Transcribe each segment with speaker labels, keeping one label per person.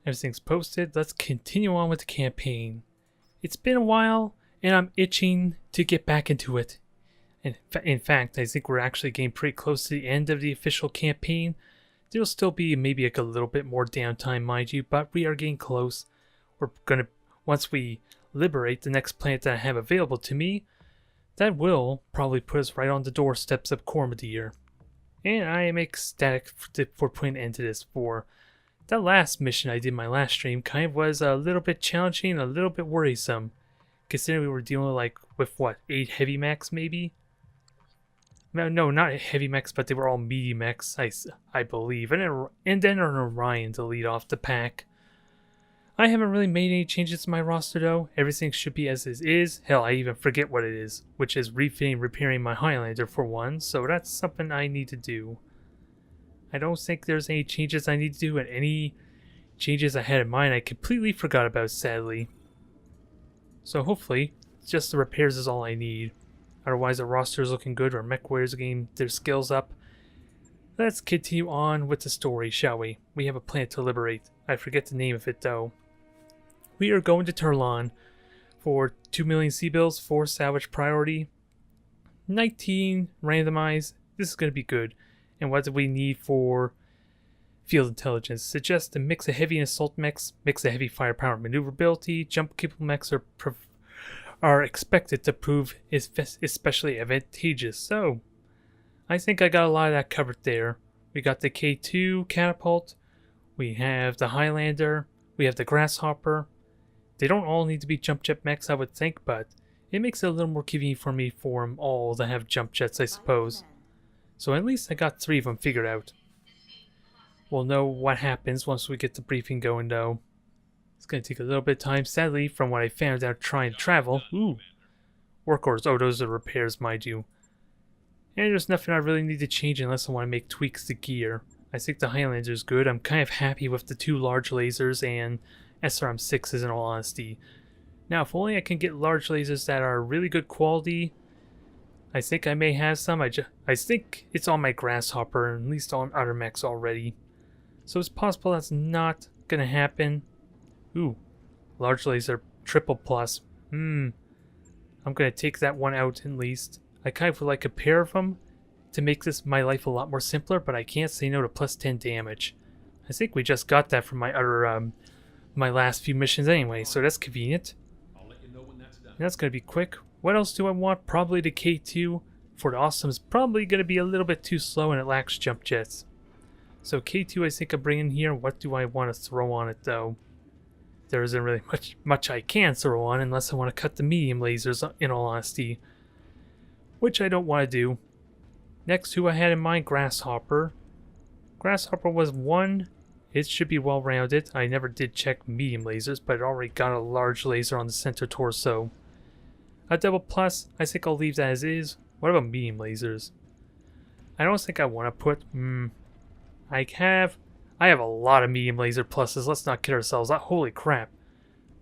Speaker 1: Everything's posted. Let's continue on with the campaign. It's been a while, and I'm itching to get back into it. In fact, I think we're actually getting pretty close to the end of the official campaign. There'll still be maybe like a little bit more downtime, mind you, but we are getting close. We're gonna, once we liberate the next planet that I have available to me, that will probably put us right on the doorsteps of Coromodir. And I am ecstatic for putting an end to this. For that last mission I did in my last stream kind of was a little bit challenging, a little bit worrisome, considering we were dealing with what, 8 heavy mechs maybe? No, not heavy mechs, but they were all medium mechs, I believe, and then an Orion to lead off the pack. I haven't really made any changes to my roster though. Everything should be as it is. Hell, I even forget what it is, which is refitting, repairing my Highlander for one, so that's something I need to do. I don't think there's any changes I need to do, and any changes I had in mind I completely forgot about, sadly. So hopefully, just the repairs is all I need. Otherwise the roster is looking good, or mech warriors are getting their skills up. Let's continue on with the story, shall we? We have a planet to liberate. I forget the name of it though. We are going to Tyrlon for 2 million C-bills, 4 salvage priority, 19 randomized. This is going to be good. And what do we need for field intelligence? Suggest a mix of heavy and assault mechs, mix of heavy firepower and maneuverability. Jump capable mechs are expected to prove especially advantageous. So, I think I got a lot of that covered there. We got the K2 catapult, we have the Highlander, we have the Grasshopper. They don't all need to be jump jet mechs, I would think, but it makes it a little more convenient for me for them all to have jump jets, I suppose. So at least I got 3 of them figured out. We'll know what happens once we get the briefing going though. It's going to take a little bit of time, sadly, from what I found out trying to travel. Ooh. Work orders. Oh, those are repairs, mind you. And there's nothing I really need to change unless I want to make tweaks to gear. I think the Highlander is good. I'm kind of happy with the 2 large lasers and SRM6s in all honesty. Now, if only I can get large lasers that are really good quality. I think I may have some. I think it's on my Grasshopper, and at least on other mechs already. So it's possible that's not going to happen. Ooh, large laser, triple plus. I'm going to take that one out at least. I kind of would like a pair of them to make this my life a lot more simpler, but I can't say no to plus 10 damage. I think we just got that from my other, my last few missions anyway, so that's convenient.
Speaker 2: I'll let you know when that's done.
Speaker 1: And that's going to be quick. What else do I want? Probably the K2 for the Awesome is probably going to be a little bit too slow and it lacks jump jets. So K2 I think I'm bringing here. What do I want to throw on it though? There isn't really much I can throw on unless I want to cut the medium lasers, in all honesty. Which I don't want to do. Next, who I had in mind, Grasshopper. Grasshopper was 1. It should be well rounded. I never did check medium lasers, but it already got a large laser on the center torso. A double plus, I think I'll leave that as is. What about medium lasers? I don't think I want to put... I have a lot of medium laser pluses. Let's not kid ourselves. Holy crap.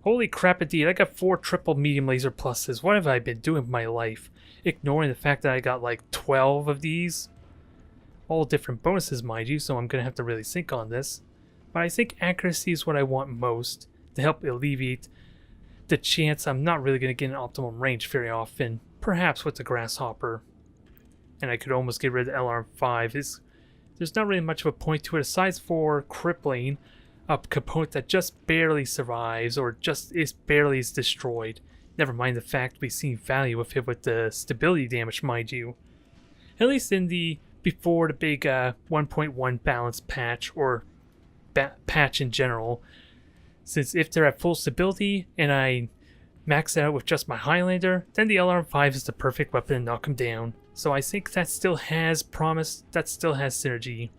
Speaker 1: Holy crap indeed. I got 4 triple medium laser pluses. What have I been doing with my life? Ignoring the fact that I got like 12 of these. All different bonuses, mind you, so I'm going to have to really think on this. But I think accuracy is what I want most to help alleviate the chance I'm not really going to get an optimum range very often. Perhaps with the Grasshopper. And I could almost get rid of the LR5. There's not really much of a point to it aside for crippling a component that just barely survives or just barely is destroyed. Never mind the fact we've seen value with it with the stability damage, mind you. At least in the before the big 1.1 balance patch or patch in general. Since if they're at full stability and I max it out with just my Highlander, then the LR5 is the perfect weapon to knock him down. So I think that still has promise, that still has synergy,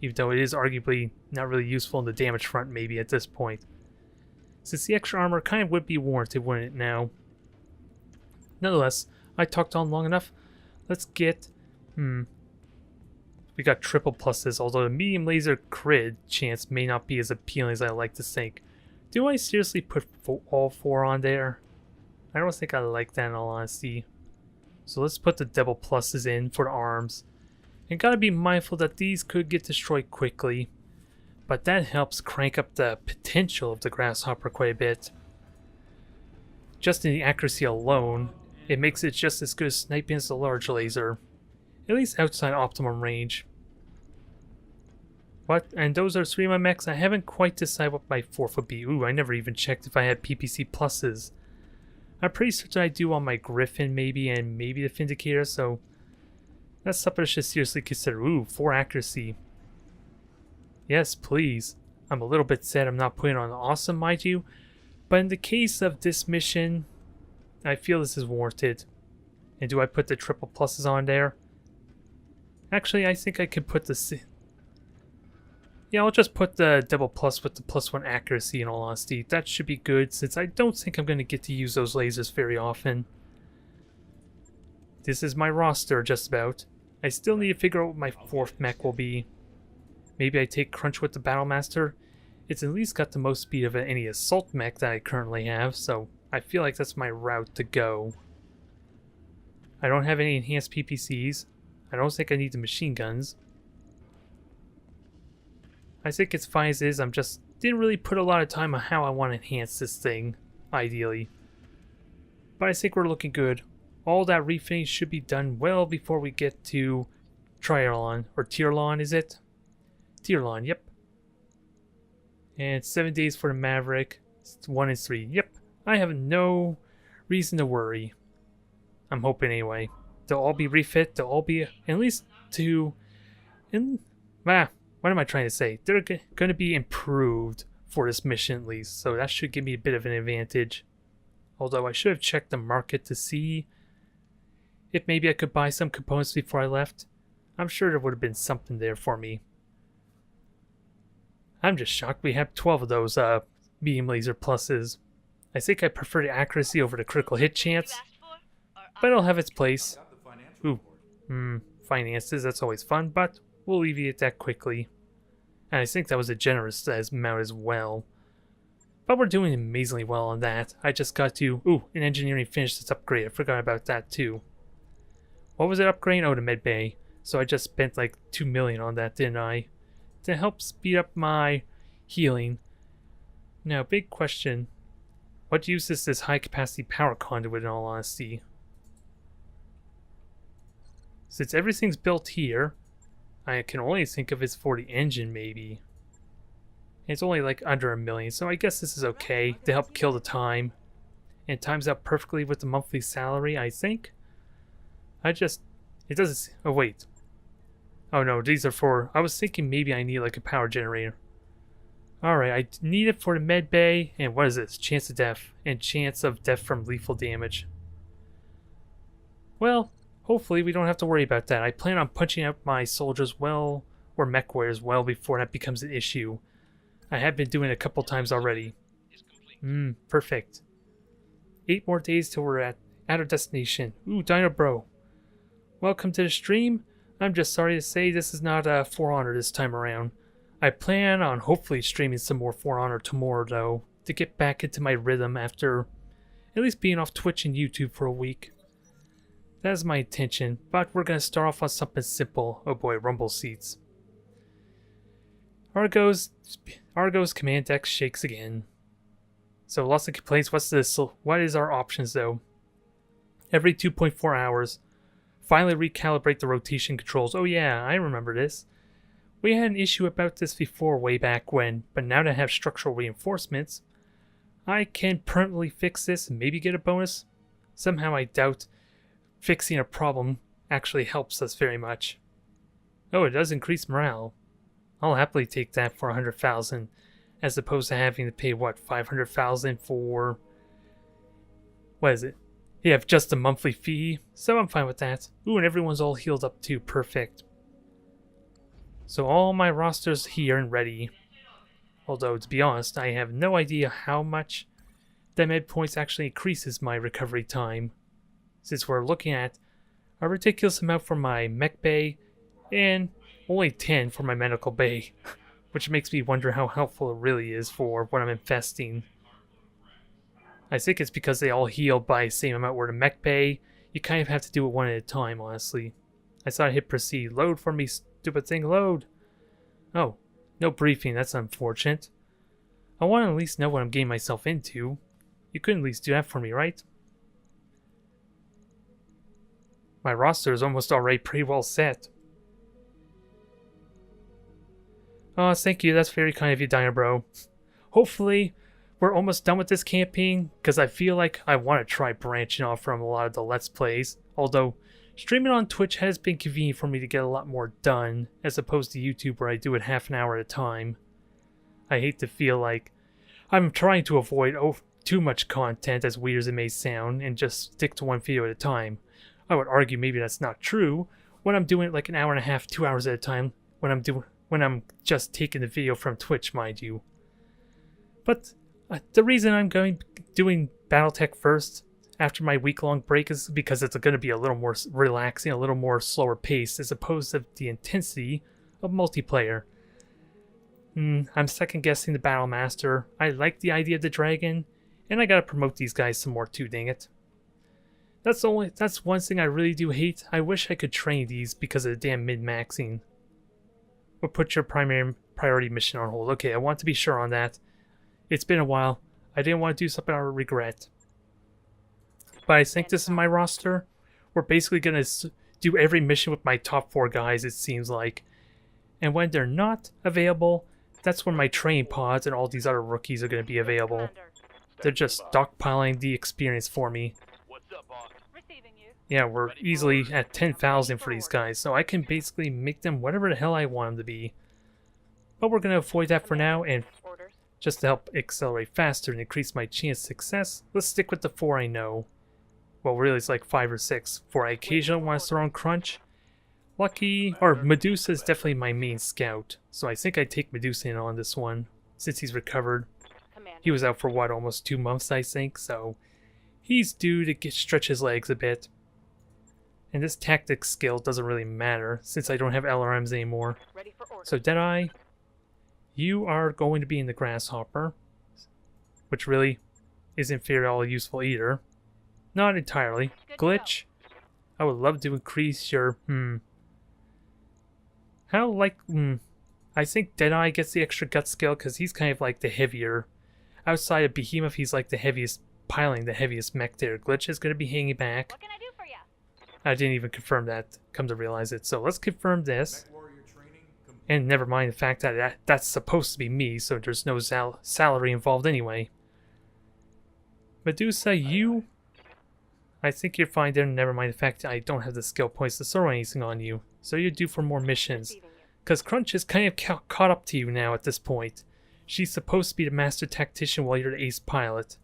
Speaker 1: even though it is arguably not really useful in the damage front maybe at this point. Since the extra armor kind of would be warranted, wouldn't it now? Nonetheless, I talked on long enough. Let's get, we got triple pluses, although the medium laser crit chance may not be as appealing as I like to think. Do I seriously put all 4 on there? I don't think I like that in all honesty. So let's put the double pluses in for the arms. And gotta be mindful that these could get destroyed quickly. but that helps crank up the potential of the grasshopper quite a bit. Just in the accuracy alone, it makes it just as good as sniping as the large laser, at least outside optimum range. What? And those are 3 of my mechs? I haven't quite decided what my 4th would be. Ooh, I never even checked if I had PPC pluses. I'm pretty certain I do on my Griffin maybe, and maybe the Vindicator, so that's something I should seriously consider. Ooh, 4 accuracy. Yes, please. I'm a little bit sad I'm not putting on awesome, mind you, but in the case of this mission, I feel this is warranted. And do I put the triple pluses on there? Actually, I think I could put the... Yeah, I'll just put the double plus with the +1 accuracy in all honesty. That should be good since I don't think I'm going to get to use those lasers very often. This is my roster just about. I still need to figure out what my 4th mech will be. Maybe I take Crunch with the Battlemaster. It's at least got the most speed of any assault mech that I currently have, so I feel like that's my route to go. I don't have any enhanced PPCs. I don't think I need the machine guns. I think it's fine as is. I'm just didn't really put a lot of time on how I want to enhance this thing, ideally. But I think we're looking good. All that refitting should be done well before we get to Tyrlon, or Tyrlon, is it? Tyrlon, yep. And 7 days for the Maverick. 1 and 3, yep. I have no reason to worry. I'm hoping anyway. They'll all be refit. They'll all be at least what am I trying to say? They're going to be improved for this mission at least, so that should give me a bit of an advantage. Although I should have checked the market to see if maybe I could buy some components before I left. I'm sure there would have been something there for me. I'm just shocked we have 12 of those beam laser pluses. I think I prefer the accuracy over the critical hit chance, but it'll have its place. Ooh, finances, that's always fun, but we'll alleviate that quickly. And I think that was a generous amount as well. But we're doing amazingly well on that. I just got to... Ooh, an engineering finish this upgrade. I forgot about that too. What was it upgrading? Oh, the med bay. So I just spent like 2 million on that, didn't I? To help speed up my healing. Now, big question. What use is this high capacity power conduit in all honesty? Since everything's built here, I can only think of it for the engine maybe. It's only like under 1 million, so I guess this is okay to help kill the time. And it times out perfectly with the monthly salary, I think. It doesn't, oh wait. Oh no, these are for, I was thinking maybe I need like a power generator. Alright, I need it for the med bay, and what is this? Chance of death, and chance of death from lethal damage. Well, hopefully we don't have to worry about that. I plan on punching out my soldiers well, or mech warriors well, before that becomes an issue. I have been doing it a couple times already. Perfect. 8 more days till we're at our destination. Ooh, Dino Bro. Welcome to the stream. I'm just sorry to say this is not a For Honor this time around. I plan on hopefully streaming some more For Honor tomorrow though, to get back into my rhythm after at least being off Twitch and YouTube for a week. That is my intention, but we're going to start off on something simple. Oh boy, rumble seats. Argo's command deck shakes again. So lots of complaints. What is our options though? Every 2.4 hours. Finally recalibrate the rotation controls. Oh yeah, I remember this. We had an issue about this before way back when, but now that I have structural reinforcements, I can permanently fix this and maybe get a bonus. Somehow I doubt fixing a problem actually helps us very much. Oh, it does increase morale. I'll happily take that for 100,000 as opposed to having to pay what, 500,000 for, what is it? Yeah, just a monthly fee, so I'm fine with that. Ooh, and everyone's all healed up too, perfect. So all my roster's here and ready. Although, to be honest, I have no idea how much the med points actually increases my recovery time. Since we're looking at a ridiculous amount for my mech bay and only 10 for my medical bay. Which makes me wonder how helpful it really is for when I'm infesting. I think it's because they all heal by the same amount where the mech bay, you kind of have to do it one at a time, honestly. I saw it hit proceed. Load for me, stupid thing, load! Oh, No briefing, that's unfortunate. I want to at least know what I'm getting myself into. You couldn't at least do that for me, right? My roster is almost already pretty well set. Oh, thank you, that's very kind of you, Dino Bro. Hopefully, we're almost done with this campaign, because I feel like I want to try branching off from a lot of the Let's Plays. Although, streaming on Twitch has been convenient for me to get a lot more done, as opposed to YouTube where I do it half an hour at a time. I hate to feel like I'm trying to avoid too much content, as weird as it may sound, and just stick to one video at a time. I would argue maybe that's not true when I'm doing it like an hour and a half, 2 hours at a time, when I'm just taking the video from Twitch, mind you. But the reason I'm doing BattleTech first after my week-long break is because it's going to be a little more relaxing, a little more slower paced, as opposed to the intensity of multiplayer. I'm second-guessing the Battle Master. I like the idea of the dragon, and I gotta promote these guys some more too, dang it. That's one thing I really do hate. I wish I could train these because of the damn min-maxing. Or put your priority mission on hold. Okay, I want to be sure on that. It's been a while. I didn't want to do something I would regret. But I think this is my roster. We're basically gonna do every mission with my top 4 guys, it seems like. And when they're not available, that's when my training pods and all these other rookies are going to be available. They're just stockpiling the experience for me. Yeah, we're easily at 10,000 for these guys, so I can basically make them whatever the hell I want them to be. But we're going to avoid that for now, and just to help accelerate faster and increase my chance of success, let's stick with the 4 I know. Well, really it's like 5 or 6. 4 I occasionally want to throw on Crunch. Lucky, or Medusa is definitely my main scout, so I think I'd take Medusa in on this one, since he's recovered. He was out for what, almost 2 months I think, so he's due to stretch his legs a bit. And this tactics skill doesn't really matter, since I don't have LRMs anymore. So Deadeye, you are going to be in the Grasshopper, which really isn't very all useful either. Not entirely. Glitch, I would love to increase your, I think Deadeye gets the extra gut skill because he's kind of like the heavier. Outside of Behemoth, he's like the heaviest, piling the heaviest mech there. Glitch is going to be hanging back.
Speaker 2: What can I do for you?
Speaker 1: I didn't even confirm that, come to realize it. So let's confirm this. And never mind the fact that that's supposed to be me, so there's no salary involved anyway. Medusa, you... I think you're fine there, never mind the fact that I don't have the skill points to throw anything on you. So you're due for more missions. Because Crunch is kind of caught up to you now at this point. She's supposed to be the master tactician while you're the ace pilot.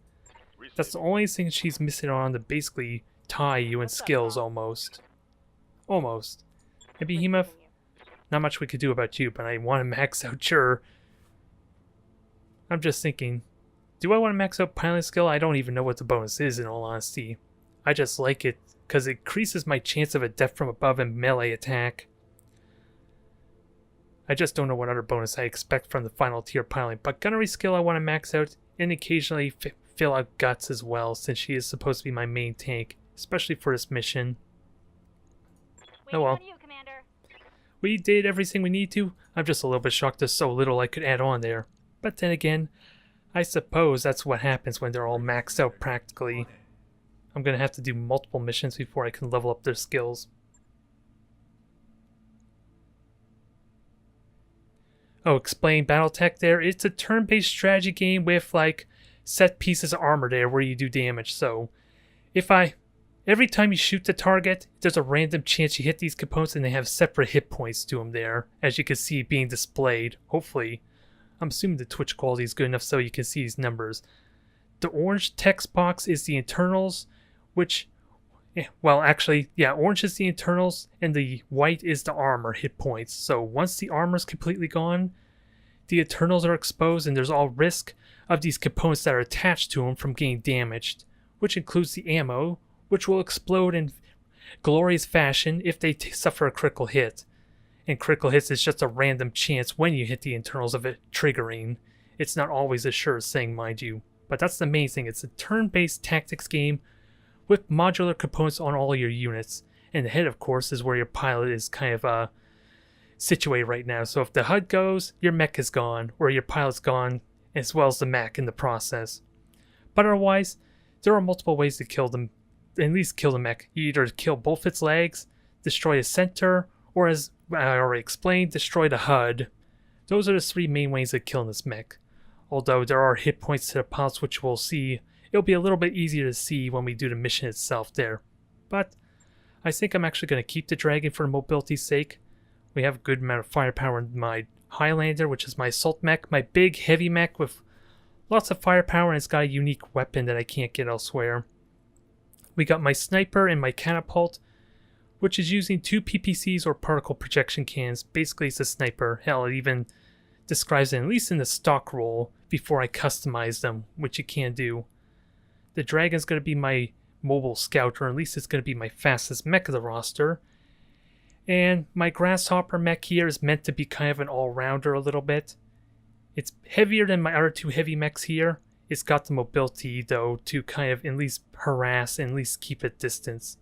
Speaker 1: That's the only thing she's missing on to basically tie you in skills almost. Almost. And Behemoth, not much we could do about you, but I want to max out your... I'm just thinking, do I want to max out piloting skill? I don't even know what the bonus is in all honesty. I just like it because it increases my chance of a death from above and melee attack. I just don't know what other bonus I expect from the final tier piloting, but gunnery skill I want to max out and occasionally fill out guts as well, since she is supposed to be my main tank, especially for this mission. Oh well. We did everything we need to. I'm just a little bit shocked there's so little I could add on there. But then again, I suppose that's what happens when they're all maxed out practically. I'm going to have to do multiple missions before I can level up their skills. Oh, explain BattleTech there. It's a turn-based strategy game with, like, set pieces of armor there where you do damage. So, every time you shoot the target, there's a random chance you hit these components and they have separate hit points to them there, as you can see being displayed. Hopefully. I'm assuming the Twitch quality is good enough so you can see these numbers. The orange text box is the internals, which, well, actually, yeah, orange is the internals, and the white is the armor hit points. So once the armor is completely gone, the internals are exposed, and there's all risk of these components that are attached to them from getting damaged, which includes the ammo, which will explode in glorious fashion if they suffer a critical hit. And critical hits is just a random chance when you hit the internals of it triggering. It's not always a sure thing, mind you. But that's the main thing. It's a turn-based tactics game with modular components on all your units. And the head, of course, is where your pilot is kind of situated right now. So if the HUD goes, your mech is gone, or your pilot's gone, as well as the mech in the process. But otherwise, there are multiple ways to kill them, at least kill the mech. You either kill both its legs, destroy the center, or as I already explained, destroy the HUD. Those are the 3 main ways of killing this mech. Although there are hit points to the pilots which we'll see, it'll be a little bit easier to see when we do the mission itself there. But I think I'm actually going to keep the Dragon for mobility's sake. We have a good amount of firepower in my Highlander, which is my assault mech, my big heavy mech with lots of firepower, and it's got a unique weapon that I can't get elsewhere. We got my sniper and my catapult, which is using 2 PPCs or particle projection cannons. Basically it's a sniper. Hell, it even describes it, at least in the stock role, before I customize them, which you can do. The Dragon's going to be my mobile scout, or at least it's going to be my fastest mech of the roster. And my Grasshopper mech here is meant to be kind of an all-rounder a little bit. It's heavier than my other 2 heavy mechs here. It's got the mobility, though, to kind of at least harass and at least keep at distance.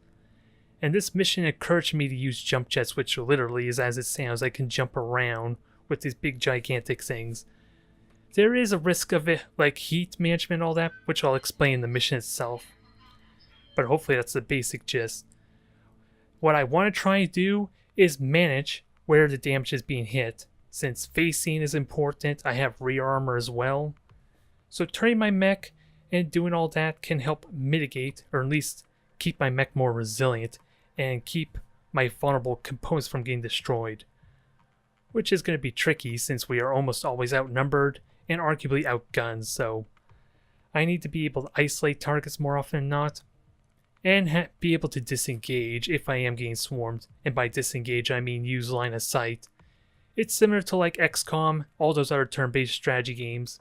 Speaker 1: And this mission encouraged me to use jump jets, which literally is as it sounds. I can jump around with these big gigantic things. There is a risk of it, like heat management and all that, which I'll explain in the mission itself. But hopefully that's the basic gist. What I want to try and do is manage where the damage is being hit. Since facing is important, I have rear armor as well. So turning my mech and doing all that can help mitigate, or at least keep my mech more resilient, and keep my vulnerable components from getting destroyed. Which is going to be tricky since we are almost always outnumbered and arguably outgunned, so I need to be able to isolate targets more often than not, and be able to disengage if I am getting swarmed. And by disengage I mean use line of sight. It's similar to like XCOM, all those other turn-based strategy games,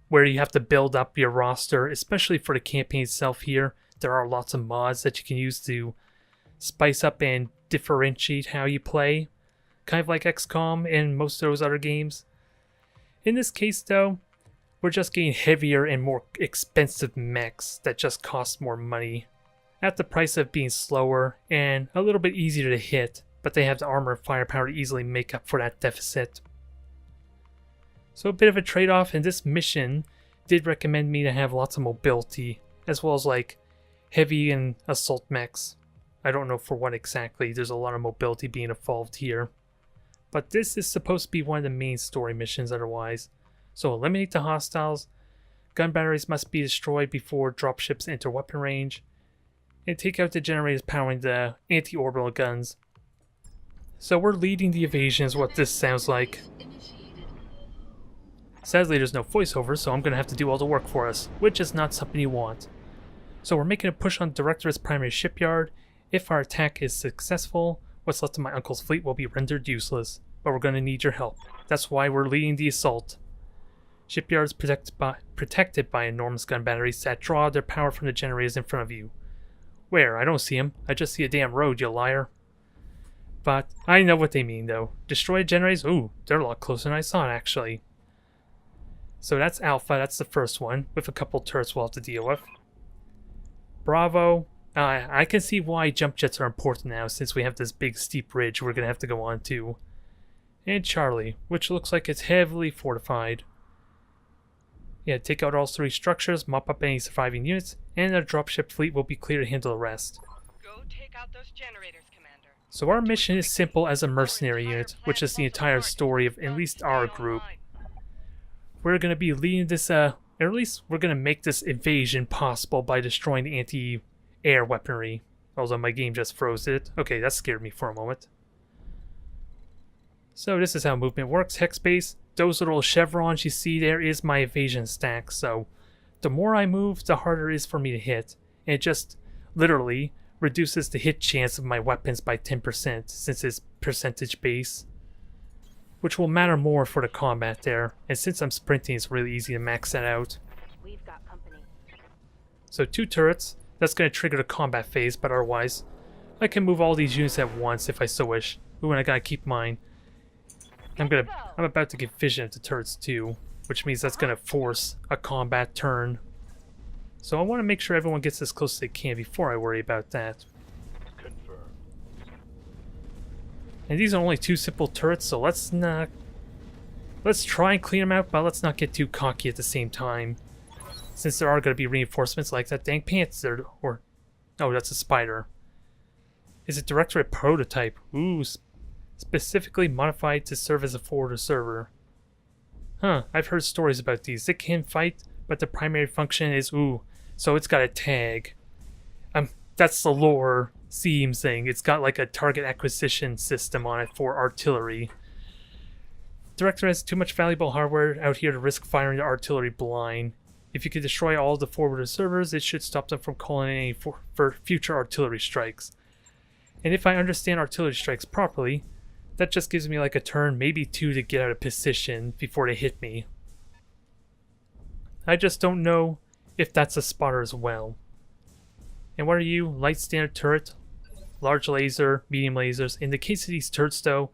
Speaker 1: where you have to build up your roster, especially for the campaign itself here. There are lots of mods that you can use to spice up and differentiate how you play, kind of like XCOM and most of those other games. In this case though, we're just getting heavier and more expensive mechs that just cost more money, at the price of being slower and a little bit easier to hit, but they have the armor and firepower to easily make up for that deficit. So a bit of a trade-off, and this mission did recommend me to have lots of mobility, as well as like heavy and assault mechs. I don't know for what exactly, there's a lot of mobility being evolved here. But this is supposed to be one of the main story missions otherwise. So eliminate the hostiles, gun batteries must be destroyed before dropships enter weapon range, and take out the generators powering the anti-orbital guns. So we're leading the evasion is what this sounds like. Sadly there's no voiceover, so I'm going to have to do all the work for us, which is not something you want. So we're making a push on Directorate's primary shipyard. If our attack is successful, what's left of my uncle's fleet will be rendered useless, but we're going to need your help. That's why we're leading the assault. Shipyards protected by enormous gun batteries that draw their power from the generators in front of you. Where? I don't see them. I just see a damn road, you liar. But I know what they mean though. Destroy generators? Ooh, they're a lot closer than I thought actually. So that's Alpha, that's the first one, with a couple turrets we'll have to deal with. Bravo. I can see why jump jets are important now, since we have this big steep ridge we're going to have to go on to. And Charlie, which looks like it's heavily fortified. Yeah, take out all 3 structures, mop up any surviving units, and our dropship fleet will be clear to handle the rest.
Speaker 2: Go take out those generators, Commander.
Speaker 1: So our mission is simple as a mercenary unit, which is the entire story of at least our group. We're going to be leading this, or at least we're going to make this invasion possible by destroying the anti-air weaponry. Although my game just froze it. Okay, that scared me for a moment. So this is how movement works. Hex base. Those little chevrons you see there is my evasion stack. So the more I move, the harder it is for me to hit. And it just literally reduces the hit chance of my weapons by 10% since it's percentage base, which will matter more for the combat there. And since I'm sprinting, it's really easy to max that out.
Speaker 2: We've got company.
Speaker 1: So 2 turrets. That's going to trigger the combat phase, but otherwise I can move all these units at once if I so wish. Ooh, and I gotta keep mine. I'm about to get vision of the turrets too, which means that's gonna force a combat turn. So I want to make sure everyone gets as close as they can before I worry about that.
Speaker 3: Confirmed.
Speaker 1: And these are only 2 simple turrets, so let's try and clean them out, but let's not get too cocky at the same time. Since there are going to be reinforcements like that dang panther, or... Oh, that's a spider. Is it Directorate Prototype? Ooh, specifically modified to serve as a forwarder server. Huh, I've heard stories about these. It can fight, but the primary function is, ooh, so it's got a tag. That's the lore seems thing. It's got like a target acquisition system on it for artillery. Director has too much valuable hardware out here to risk firing the artillery blind. If you could destroy all the forwarder servers, it should stop them from calling in any for future artillery strikes. And if I understand artillery strikes properly, that just gives me like a turn, maybe 2 to get out of position before they hit me. I just don't know if that's a spotter as well. And what are you? Light standard turret, large laser, medium lasers. In the case of these turrets though,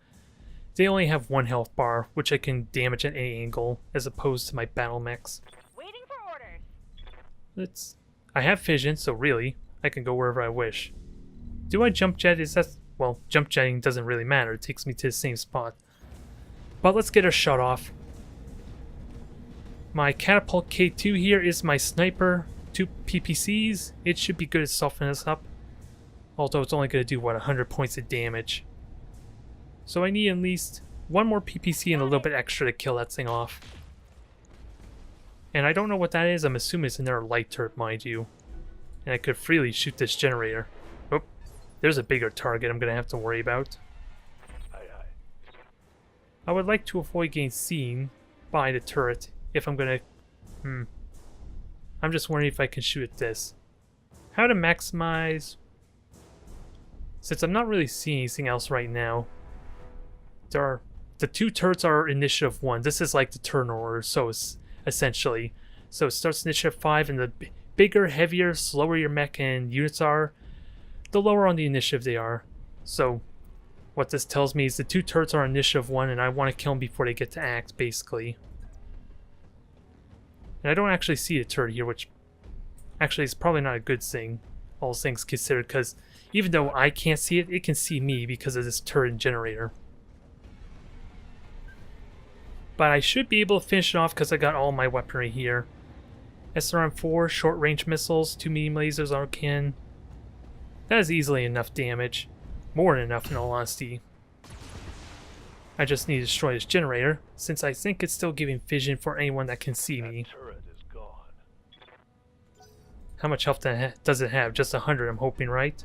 Speaker 1: they only have 1 health bar, which I can damage at any angle, as opposed to my battle mechs.
Speaker 2: Waiting for orders.
Speaker 1: I have fission, so really, I can go wherever I wish. Do I jump jet? Well, jump jetting doesn't really matter. It takes me to the same spot. But let's get a shot off. My catapult K2 here is my sniper. 2 PPCs. It should be good at softening us up. Although it's only going to do, what, 100 points of damage. So I need at least 1 more PPC and a little bit extra to kill that thing off. And I don't know what that is. I'm assuming it's another light turret, mind you. And I could freely shoot this generator. Oh, there's a bigger target I'm going to have to worry about. I would like to avoid getting seen by the turret if I'm going to... I'm just wondering if I can shoot at this. How to maximize... Since I'm not really seeing anything else right now, the 2 turrets are initiative 1. This is like the turn order, so it's essentially. So it starts initiative 5, and the bigger, heavier, slower your mech and units are, the lower on the initiative they are. So what this tells me is the 2 turrets are initiative 1, and I want to kill them before they get to act, basically. And I don't actually see a turret here, which actually is probably not a good thing, all things considered, because even though I can't see it, it can see me because of this turret generator. But I should be able to finish it off because I got all my weaponry here. SRM-4, short-range missiles, 2 medium lasers, Arcan. That is easily enough damage. More than enough, in all honesty. I just need to destroy this generator, since I think it's still giving vision for anyone that can see me. How much health does it have? Just 100, I'm hoping, right?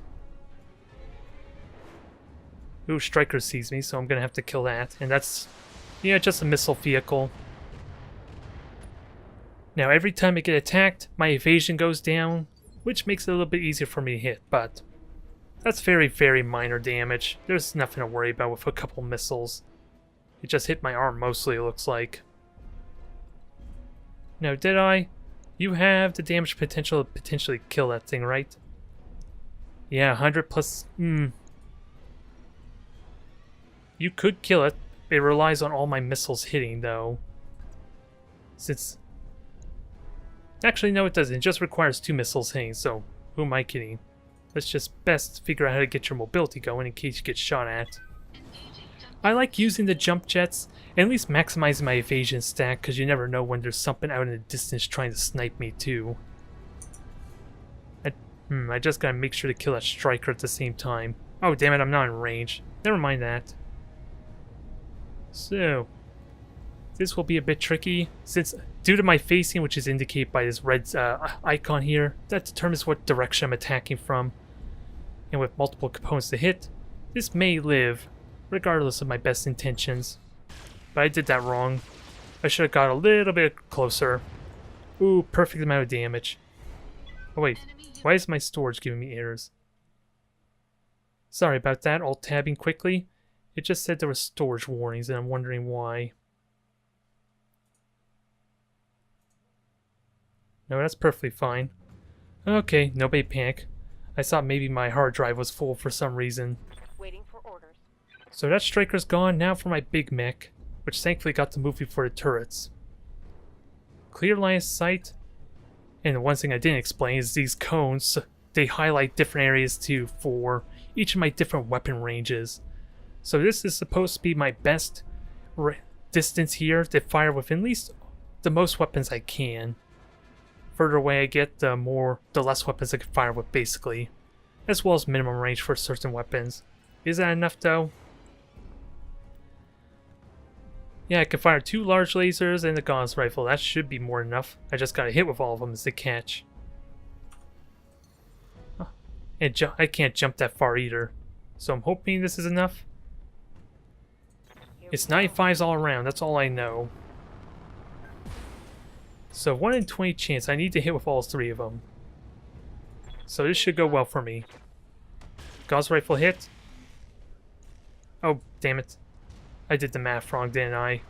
Speaker 1: Ooh, Striker sees me, so I'm gonna have to kill that. And that's, yeah, just a missile vehicle. Now, every time I get attacked, my evasion goes down, which makes it a little bit easier for me to hit, but that's very, very minor damage. There's nothing to worry about with a couple missiles. It just hit my arm mostly, it looks like. Now, did I? You have the damage potential to potentially kill that thing, right? Yeah, 100 plus... You could kill it. It relies on all my missiles hitting, though. Since... Actually, no, it doesn't. It just requires 2 missiles hitting, so who am I kidding? Let's just best figure out how to get your mobility going in case you get shot at. I like using the jump jets, and at least maximizing my evasion stack, because you never know when there's something out in the distance trying to snipe me too. I just gotta make sure to kill that striker at the same time. Oh damn it, I'm not in range. Never mind that. So, this will be a bit tricky, since due to my facing, which is indicated by this red icon here, that determines what direction I'm attacking from. And with multiple components to hit, this may live, regardless of my best intentions. But I did that wrong. I should have got a little bit closer. Ooh, perfect amount of damage. Oh wait, why is my storage giving me errors? Sorry about that, alt-tabbing quickly. It just said there were storage warnings and I'm wondering why. No, that's perfectly fine. Okay, nobody panic. I thought maybe my hard drive was full for some reason.
Speaker 2: Waiting for orders.
Speaker 1: So that striker's gone, now for my big mech, which thankfully got to move before the turrets. Clear line of sight. And the one thing I didn't explain is these cones, they highlight different areas too for each of my different weapon ranges. So this is supposed to be my best distance here to fire with at least the most weapons I can. Further away I get, the less weapons I can fire with, basically. As well as minimum range for certain weapons. Is that enough though? Yeah, I can fire 2 large lasers and the Gauss rifle. That should be more than enough. I just gotta hit with all of them is the catch. Oh, and I can't jump that far either. So I'm hoping this is enough. It's 95s all around, that's all I know. So 1 in 20 chance, I need to hit with all 3 of them. So this should go well for me. Gauss rifle hit. Oh, damn it. I did the math wrong, didn't I?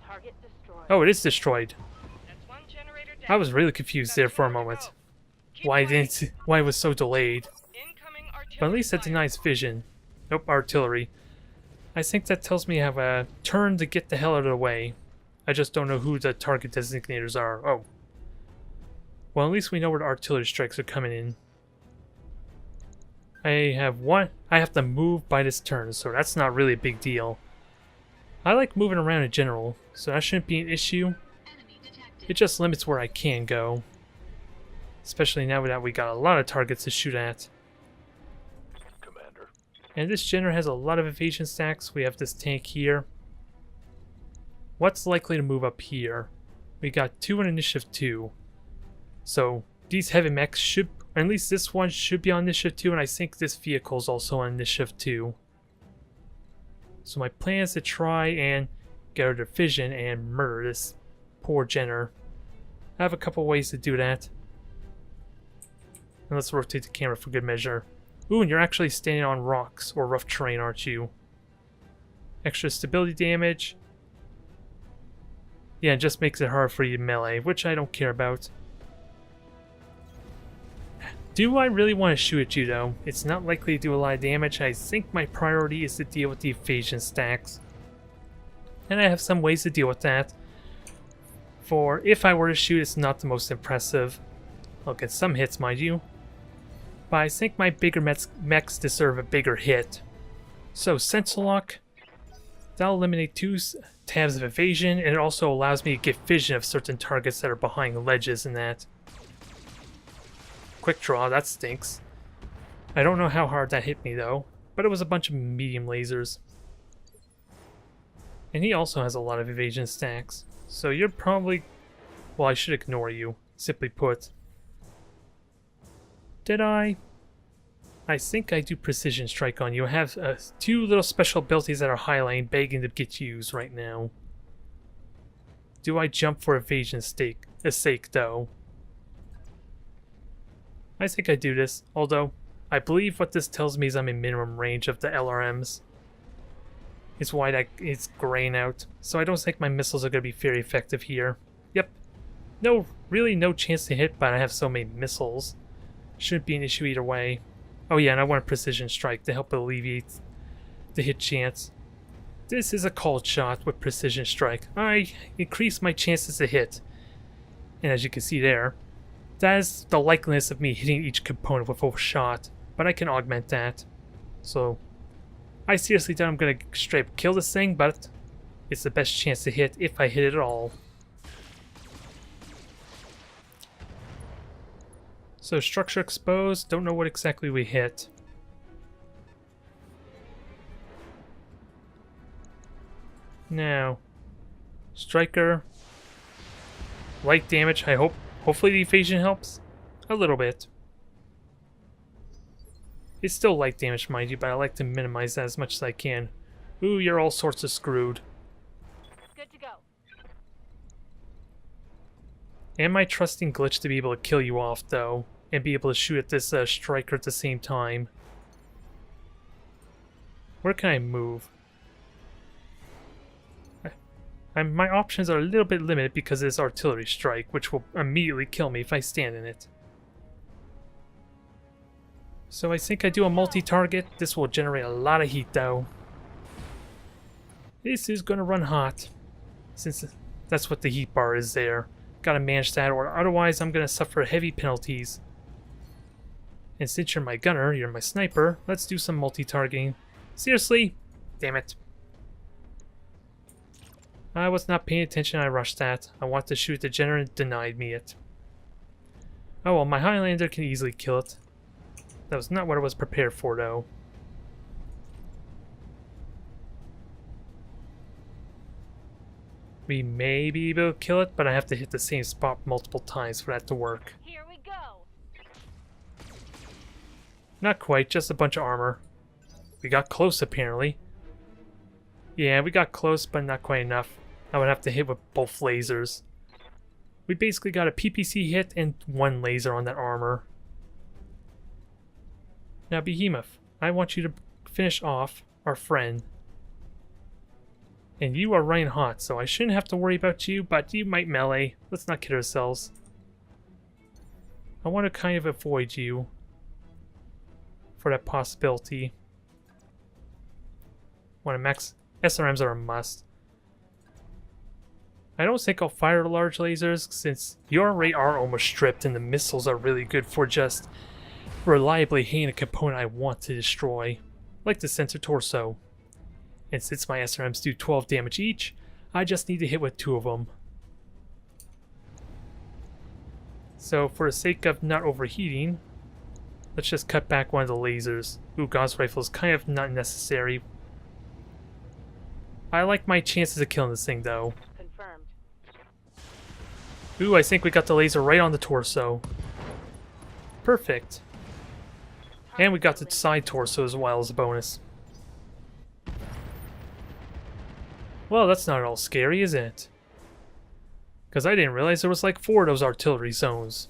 Speaker 2: Target destroyed.
Speaker 1: Oh, it is destroyed.
Speaker 2: That's 1 generator down.
Speaker 1: I was really confused there for a moment. Why it was so delayed.
Speaker 2: Incoming artillery
Speaker 1: But at least that
Speaker 2: fire.
Speaker 1: denies vision. Nope, artillery. I think that tells me I have a turn to get the hell out of the way. I just don't know who the target designators are. Oh. Well, at least we know where the artillery strikes are coming in. I have to move by this turn, so that's not really a big deal. I like moving around in general, so that shouldn't be an issue. It just limits where I can go. Especially now that we got a lot of targets to shoot at.
Speaker 3: Commander.
Speaker 1: And this general has a lot of evasion stacks. We have this tank here. What's likely to move up here? We got 2 in initiative 2. So these heavy mechs should, or at least this one should be on initiative 2, and I think this vehicle is also on initiative 2. So my plan is to try and get out of vision and murder this poor Jenner. I have a couple ways to do that. And let's rotate the camera for good measure. Ooh, and you're actually standing on rocks or rough terrain, aren't you? Extra stability damage. Yeah, it just makes it hard for you to melee, which I don't care about. Do I really want to shoot at you though? It's not likely to do a lot of damage. I think my priority is to deal with the evasion stacks. And I have some ways to deal with that. For if I were to shoot, it's not the most impressive. I'll get some hits, mind you. But I think my bigger mechs deserve a bigger hit. So Sentinel Lock, that'll eliminate 2 tabs of evasion, and it also allows me to get vision of certain targets that are behind ledges and that. Quick draw, that stinks. I don't know how hard that hit me though, but it was a bunch of medium lasers. And he also has a lot of evasion stacks, so you're probably... well, I should ignore you, simply put. Did I? I think I do precision strike on you. I have 2 little special abilities that are highlighting, begging to get used right now. Do I jump for evasion sake though? I think I do this, although I believe what this tells me is I'm in minimum range of the LRMs. It's why it's graying out, so I don't think my missiles are going to be very effective here. Yep. Really no chance to hit, but I have so many missiles. Shouldn't be an issue either way. Oh yeah, and I want a precision strike to help alleviate the hit chance. This is a called shot with precision strike. I increase my chances to hit. And as you can see there, that is the likeliness of me hitting each component with a shot, but I can augment that. So, I seriously doubt I'm going to straight up kill this thing, but it's the best chance to hit if I hit it at all. So, structure exposed, don't know what exactly we hit. Now, striker, light damage, hopefully the evasion helps. A little bit. It's still light damage, mind you, but I like to minimize that as much as I can. Ooh, you're all sorts of screwed.
Speaker 2: Good to go.
Speaker 1: Am I trusting Glitch to be able to kill you off, though? And be able to shoot at this striker at the same time? Where can I move? My options are a little bit limited because of this artillery strike, which will immediately kill me if I stand in it. So I think I do a multi-target. This will generate a lot of heat though. This is going to run hot, since that's what the heat bar is there. Gotta manage that, or otherwise I'm going to suffer heavy penalties. And since you're my gunner, you're my sniper, let's do some multi-targeting. Seriously? Damn it. I was not paying attention, I rushed that. I wanted to shoot the Jenner and denied me it. Oh well, my Highlander can easily kill it. That was not what I was prepared for though. We may be able to kill it, but I have to hit the same spot multiple times for that to work.
Speaker 2: Here we go.
Speaker 1: Not quite, just a bunch of armor. We got close apparently. Yeah, we got close, but not quite enough. I would have to hit with both lasers. We basically got a PPC hit and one laser on that armor. Now Behemoth, I want you to finish off our friend. And you are running hot, so I shouldn't have to worry about you, but you might melee. Let's not kid ourselves. I want to kind of avoid you for that possibility. Want to max... SRMs are a must. I don't think I'll fire the large lasers, since you already are almost stripped and the missiles are really good for just reliably hitting a component I want to destroy, like the sensor torso. And since my SRMs do 12 damage each, I just need to hit with 2 of them. So for the sake of not overheating, let's just cut back one of the lasers. Ooh, Gauss rifle is kind of not necessary. I like my chances of killing this thing though.
Speaker 2: Confirmed.
Speaker 1: Ooh, I think we got the laser right on the torso. Perfect. And we got the side torso as well as a bonus. Well, that's not at all scary, is it? Because I didn't realize there was like 4 of those artillery zones.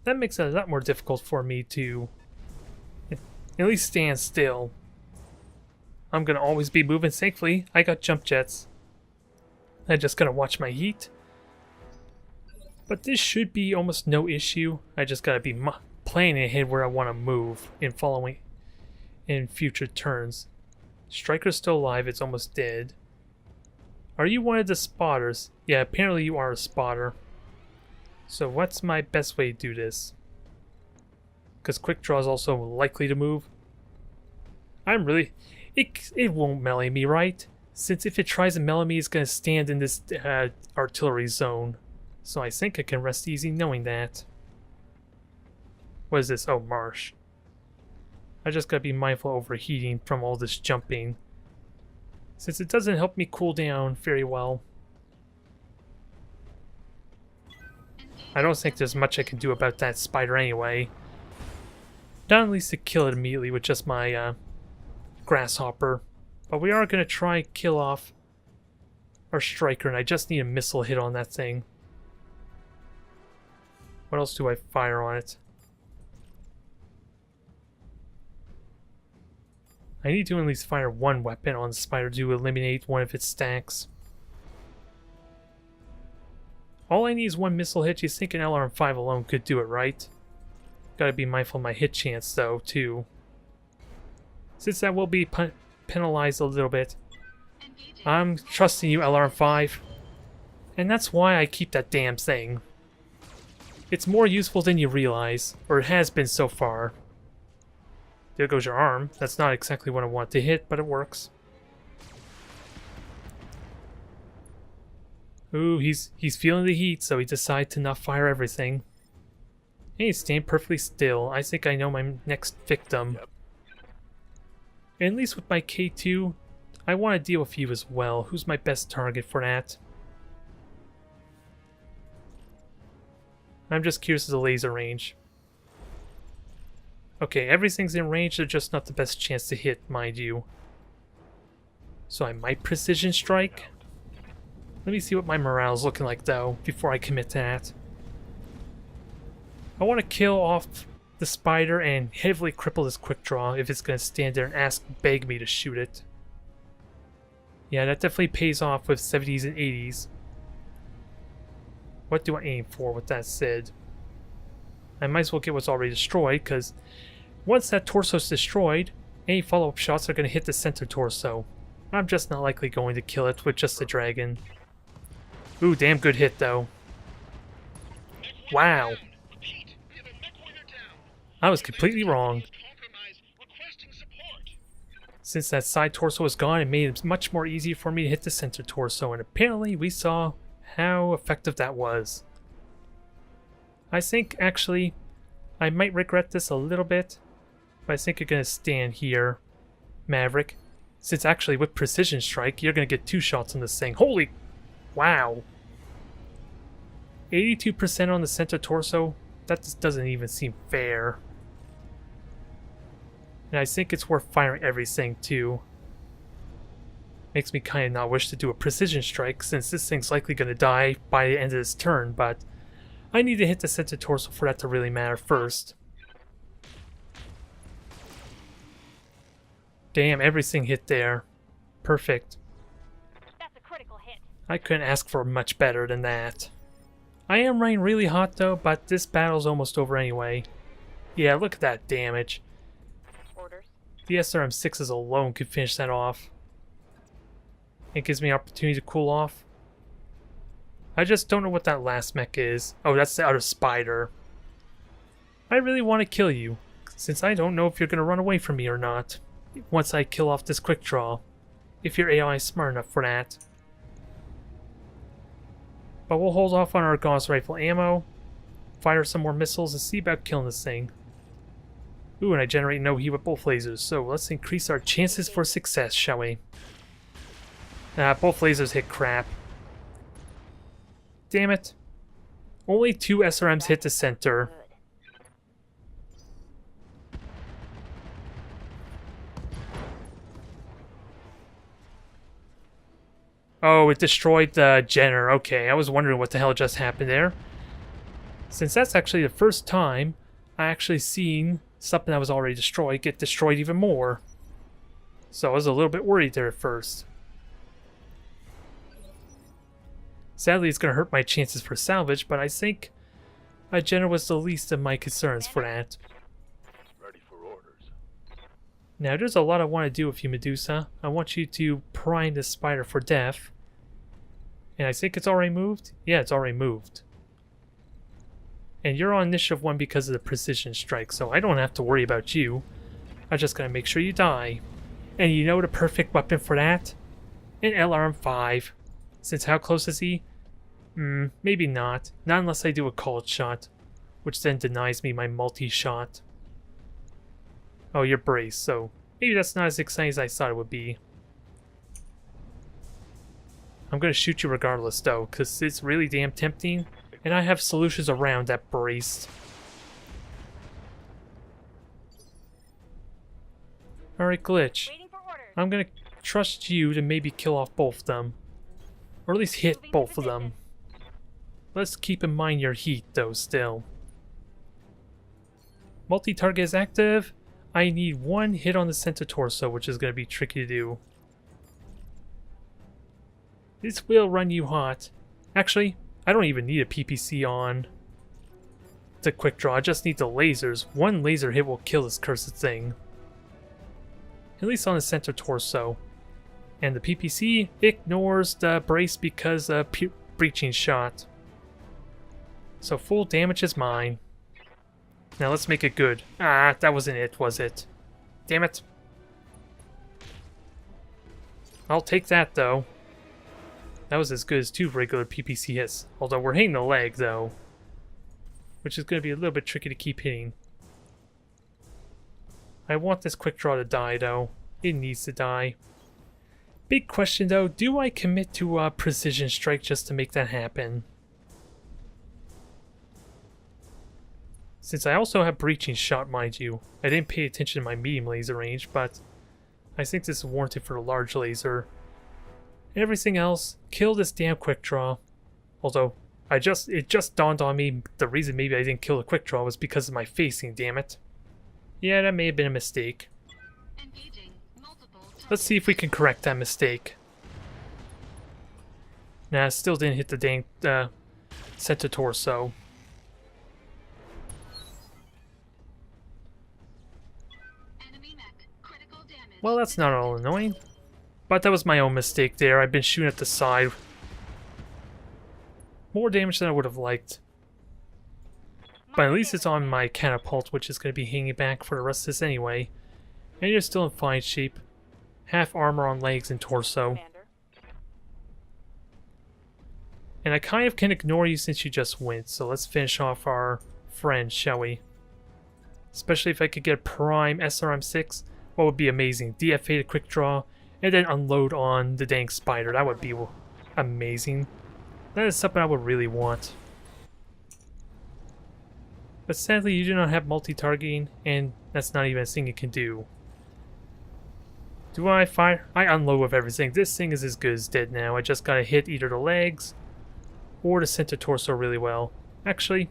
Speaker 1: That makes it a lot more difficult for me to at least stand still. I'm gonna always be moving safely. I got jump jets. I just gotta watch my heat. But this should be almost no issue. I just gotta be planning ahead where I want to move and following in future turns. Striker's still alive, it's almost dead. Are you one of the spotters? Yeah, apparently you are a spotter. So what's my best way to do this? Because quick draw is also likely to move. I'm really... It won't melee me, right? Since if it tries to melee me, it's going to stand in this artillery zone. So I think I can rest easy knowing that. What is this? Oh, marsh. I just gotta be mindful of overheating from all this jumping, since it doesn't help me cool down very well. I don't think there's much I can do about that spider anyway. Not at least to kill it immediately with just my grasshopper, but we are gonna try kill off our striker, and I just need a missile hit on that thing. What else do I fire on it? I need to at least fire one weapon on the spider to eliminate one of its stacks. All I need is one missile hit. You think an LRM-5 alone could do it, right? Gotta be mindful of my hit chance, though, too. Since that will be penalized a little bit. I'm trusting you, LRM-5. And that's why I keep that damn thing. It's more useful than you realize, or it has been so far. There goes your arm. That's not exactly what I want to hit, but it works. Ooh, he's feeling the heat, so he decided to not fire everything. And he's staying perfectly still. I think I know my next victim.
Speaker 3: Yep.
Speaker 1: And at least with my K2, I want to deal with you as well. Who's my best target for that? I'm just curious as to laser range. Okay, everything's in range, they're just not the best chance to hit, mind you. So I might precision strike. Let me see what my morale's looking like, though, before I commit to that. I want to kill off the spider and heavily cripple this quick draw if it's going to stand there and beg me to shoot it. Yeah, that definitely pays off with 70s and 80s. What do I aim for with that said? I might as well get what's already destroyed, because once that torso's destroyed, any follow-up shots are going to hit the center torso. I'm just not likely going to kill it with just the dragon. Ooh, damn good hit, though. Wow. I was completely wrong. Since that side torso was gone, it made it much more easier for me to hit the center torso, and apparently we saw how effective that was. I think, actually, I might regret this a little bit, but I think you're going to stand here, Maverick. Since actually with Precision Strike, you're going to get 2 shots on this thing. Holy... wow. 82% on the center torso? That just doesn't even seem fair. And I think it's worth firing everything too. Makes me kind of not wish to do a Precision Strike since this thing's likely going to die by the end of this turn, but I need to hit the center torso for that to really matter first. Damn, everything hit there. Perfect.
Speaker 2: That's a critical hit.
Speaker 1: I couldn't ask for much better than that. I am running really hot though, but this battle's almost over anyway. Yeah, look at that damage.
Speaker 2: Orders.
Speaker 1: The SRM-6s alone could finish that off. It gives me an opportunity to cool off. I just don't know what that last mech is. Oh, that's the other spider. I really want to kill you, since I don't know if you're going to run away from me or not, once I kill off this quick draw, if your AI is smart enough for that. But we'll hold off on our Gauss rifle ammo, fire some more missiles, and see about killing this thing. Ooh, and I generate no heat with both lasers, so let's increase our chances for success, shall we? Both lasers hit crap. Damn it. Only 2 SRMs hit the center. Oh, it destroyed the Jenner. Okay, I was wondering what the hell just happened there. Since that's actually the first time I actually seen something that was already destroyed get destroyed even more. So I was a little bit worried there at first. Sadly, it's going to hurt my chances for salvage, but I think a Jenner was the least of my concerns for that.
Speaker 3: Ready for orders.
Speaker 1: Now, there's a lot I want to do with you, Medusa. I want you to prime this spider for death. And I think it's already moved? Yeah, it's already moved. And you're on initiative 1 because of the precision strike, so I don't have to worry about you. I just gotta make sure you die. And you know the perfect weapon for that? An LRM-5. Since how close is he? Maybe not. Not unless I do a called shot, which then denies me my multi-shot. Oh, you're braced, so maybe that's not as exciting as I thought it would be. I'm gonna shoot you regardless though, because it's really damn tempting, and I have solutions around that braced. Alright, Glitch.
Speaker 2: Waiting for orders.
Speaker 1: I'm gonna trust you to maybe kill off both of them. Or at least hit both of them. Let's keep in mind your heat though still. Multi-target is active. I need 1 hit on the center torso, which is going to be tricky to do. This will run you hot. Actually, I don't even need a PPC on the quick draw. I just need the lasers. 1 laser hit will kill this cursed thing. At least on the center torso. And the PPC ignores the brace because of breaching shot. So full damage is mine. Now let's make it good. Ah, that wasn't it, was it? Damn it. I'll take that, though. That was as good as 2 regular PPC hits. Although we're hitting the leg, though. Which is going to be a little bit tricky to keep hitting. I want this quick draw to die, though. It needs to die. Big question, though. Do I commit to a precision strike just to make that happen? Since I also have breaching shot, mind you. I didn't pay attention to my medium laser range, but I think this is warranted for the large laser. And everything else, kill this damn quick draw. Although, it just dawned on me the reason maybe I didn't kill the quick draw was because of my facing, damn it. Yeah, that may have been a mistake. Let's see if we can correct that mistake. Nah, still didn't hit the dang center torso. Well, that's not all annoying. But that was my own mistake there. I've been shooting at the side. More damage than I would have liked. But at least it's on my catapult, which is going to be hanging back for the rest of this anyway. And you're still in fine shape. Half armor on legs and torso.
Speaker 2: Commander.
Speaker 1: And I kind of can ignore you since you just went, so let's finish off our friend, shall we? Especially if I could get a prime SRM-6, what would be amazing? DFA to quick draw, and then unload on the dang spider. That would be amazing. That is something I would really want. But sadly, you do not have multi-targeting, and that's not even a thing you can do. Do I fire? I unload with everything. This thing is as good as dead now. I just gotta hit either the legs or the center torso really well. Actually,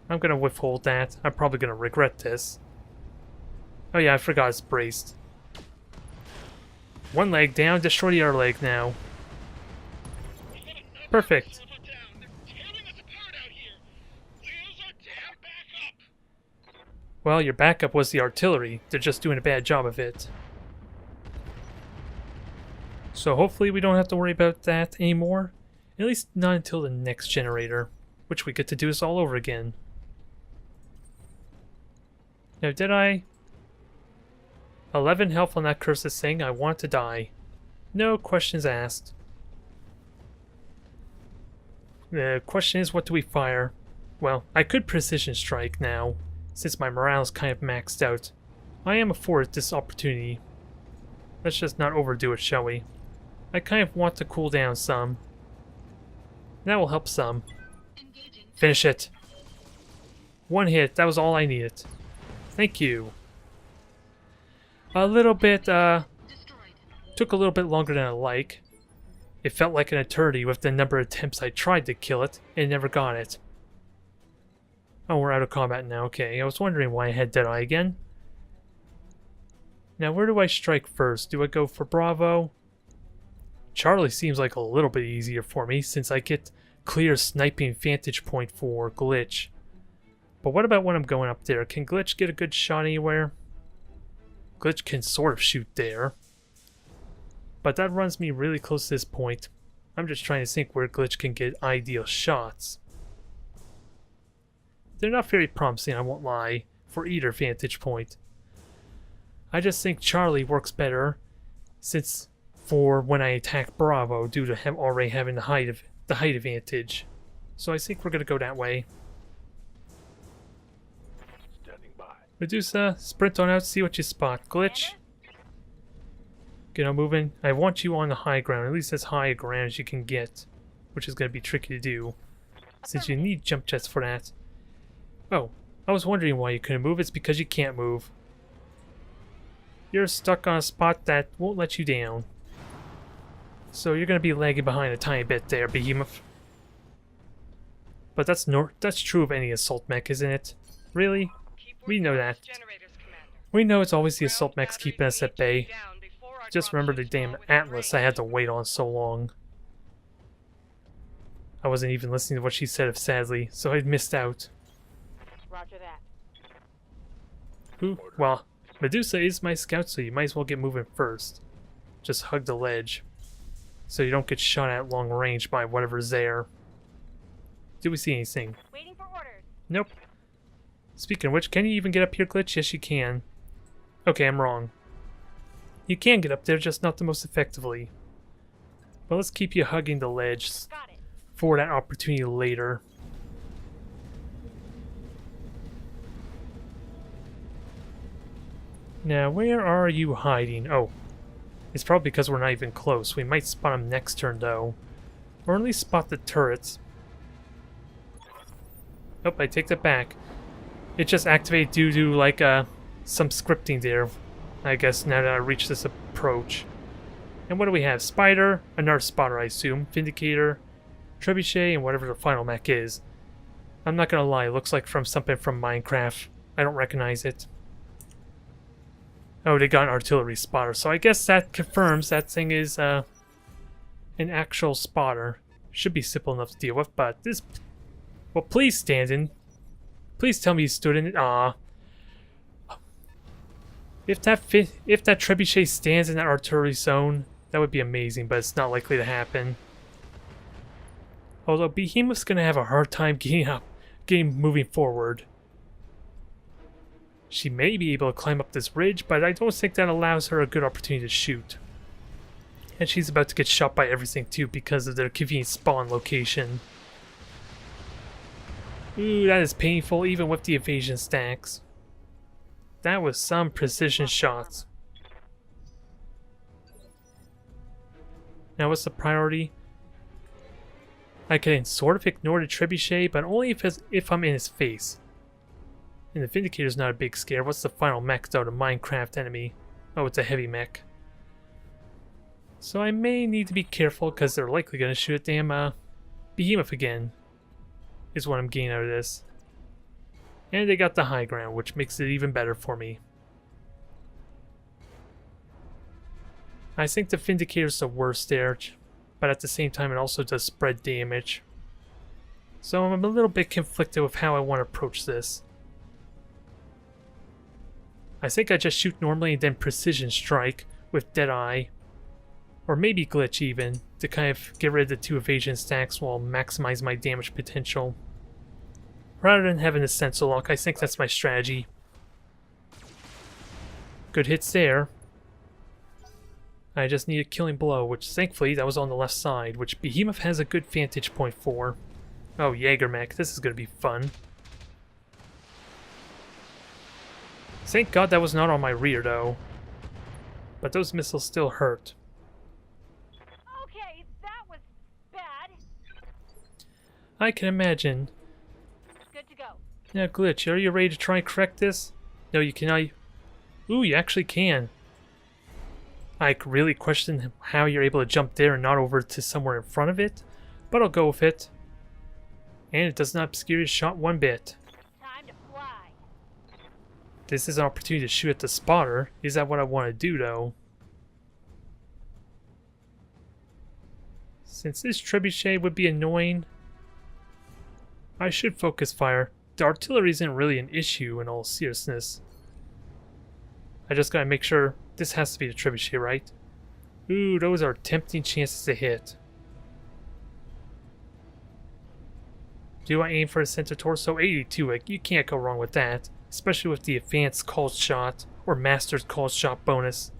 Speaker 1: I'm gonna withhold that. I'm probably gonna regret this. Oh yeah, I forgot it's braced. One leg down, destroy the other leg now. Perfect. Well, your backup was the artillery. They're just doing a bad job of it. So hopefully we don't have to worry about that anymore. At least not until the next generator, which we get to do this all over again. Now, did I? 11 health on that cursed thing. I want to die. No questions asked. The question is, what do we fire? Well, I could precision strike now, since my morale is kind of maxed out. I am afforded this opportunity. Let's just not overdo it, shall we? I kind of want to cool down some. That will help some. Finish it. One hit, that was all I needed. Thank you. A little bit, took a little bit longer than I like. It felt like an eternity with the number of attempts I tried to kill it and never got it. Oh, we're out of combat now. Okay, I was wondering why I had Deadeye again. Now, where do I strike first? Do I go for Bravo? Charlie seems like a little bit easier for me since I get clear sniping vantage point for Glitch. But what about when I'm going up there? Can Glitch get a good shot anywhere? Glitch can sort of shoot there. But that runs me really close to this point. I'm just trying to think where Glitch can get ideal shots. They're not very promising, I won't lie, for either vantage point. I just think Charlie works better since for when I attack Bravo due to him already having the height advantage. So I think we're gonna go that way.
Speaker 3: Standing by.
Speaker 1: Medusa, sprint on out, see what you spot. Glitch. Get on moving. I want you on the high ground, at least as high a ground as you can get, which is gonna be tricky to do, since you need jump jets for that. Oh, I was wondering why you couldn't move. It's because you can't move. You're stuck on a spot that won't let you down. So you're going to be lagging behind a tiny bit there, Behemoth. But that's true of any assault mech, isn't it? Really? We know that. We know it's always the assault mechs keeping us at bay. Just remember the damn Atlas I had to wait on so long. I wasn't even listening to what she said, sadly, so I missed out.
Speaker 2: Roger that.
Speaker 1: Ooh, well, Medusa is my scout, so you might as well get moving first. Just hug the ledge, so you don't get shot at long range by whatever's there. Do we see anything?
Speaker 2: Waiting for orders.
Speaker 1: Nope. Speaking of which, can you even get up here, Glitch? Yes, you can. Okay, I'm wrong. You can get up there, just not the most effectively. But let's keep you hugging the ledge
Speaker 2: Got it.
Speaker 1: for that opportunity later. Now, where are you hiding? Oh, it's probably because we're not even close. We might spot them next turn, though. Or at least spot the turrets. Nope, I take that back. It just activated due to, like, some scripting there. I guess, now that I reach this approach. And what do we have? Spider, another spotter, I assume. Vindicator, Trebuchet, and whatever the final mech is. I'm not gonna lie, it looks like from something from Minecraft. I don't recognize it. Oh, they got an artillery spotter, so I guess that confirms that thing is an actual spotter. Should be simple enough to deal with, but this... Well, please stand in. Please tell me you stood in it. Aw. If that trebuchet stands in that artillery zone, that would be amazing, but it's not likely to happen. Although Behemoth's gonna have a hard time getting up game moving forward. She may be able to climb up this ridge, but I don't think that allows her a good opportunity to shoot. And she's about to get shot by everything too because of their convenient spawn location. Ooh, that is painful even with the evasion stacks. That was some precision shots. Now what's the priority? I can sort of ignore the trebuchet, but only if I'm in his face. And the Vindicator's not a big scare. What's the final mech though? The Minecraft enemy. Oh, it's a heavy mech. So I may need to be careful because they're likely going to shoot at damn Behemoth again. Is what I'm getting out of this. And they got the high ground, which makes it even better for me. I think the Vindicator's the worst there, but at the same time it also does spread damage. So I'm a little bit conflicted with how I want to approach this. I think I just shoot normally and then precision strike with Deadeye. Or maybe glitch even, to kind of get rid of the 2 evasion stacks while maximize my damage potential. Rather than having a sensor lock, I think that's my strategy. Good hits there. I just need a killing blow, which thankfully that was on the left side, which Behemoth has a good vantage point for. Oh, Jaegermech, this is going to be fun. Thank God that was not on my rear though. But those missiles still hurt.
Speaker 2: Okay, that was bad.
Speaker 1: I can imagine.
Speaker 2: Good to go.
Speaker 1: Now, Glitch, are you ready to try and correct this? No, you cannot. Ooh, you actually can. I really question how you're able to jump there and not over to somewhere in front of it, but I'll go with it. And it does not obscure your shot one bit.
Speaker 2: Time to fly.
Speaker 1: This is an opportunity to shoot at the spotter. Is that what I want to do, though? Since this trebuchet would be annoying, I should focus fire. The artillery isn't really an issue in all seriousness. I just gotta make sure this has to be the trebuchet, right? Ooh, those are tempting chances to hit. Do I aim for the center torso? 82, you can't go wrong with that. Especially with the advanced called shot or master's called shot bonus.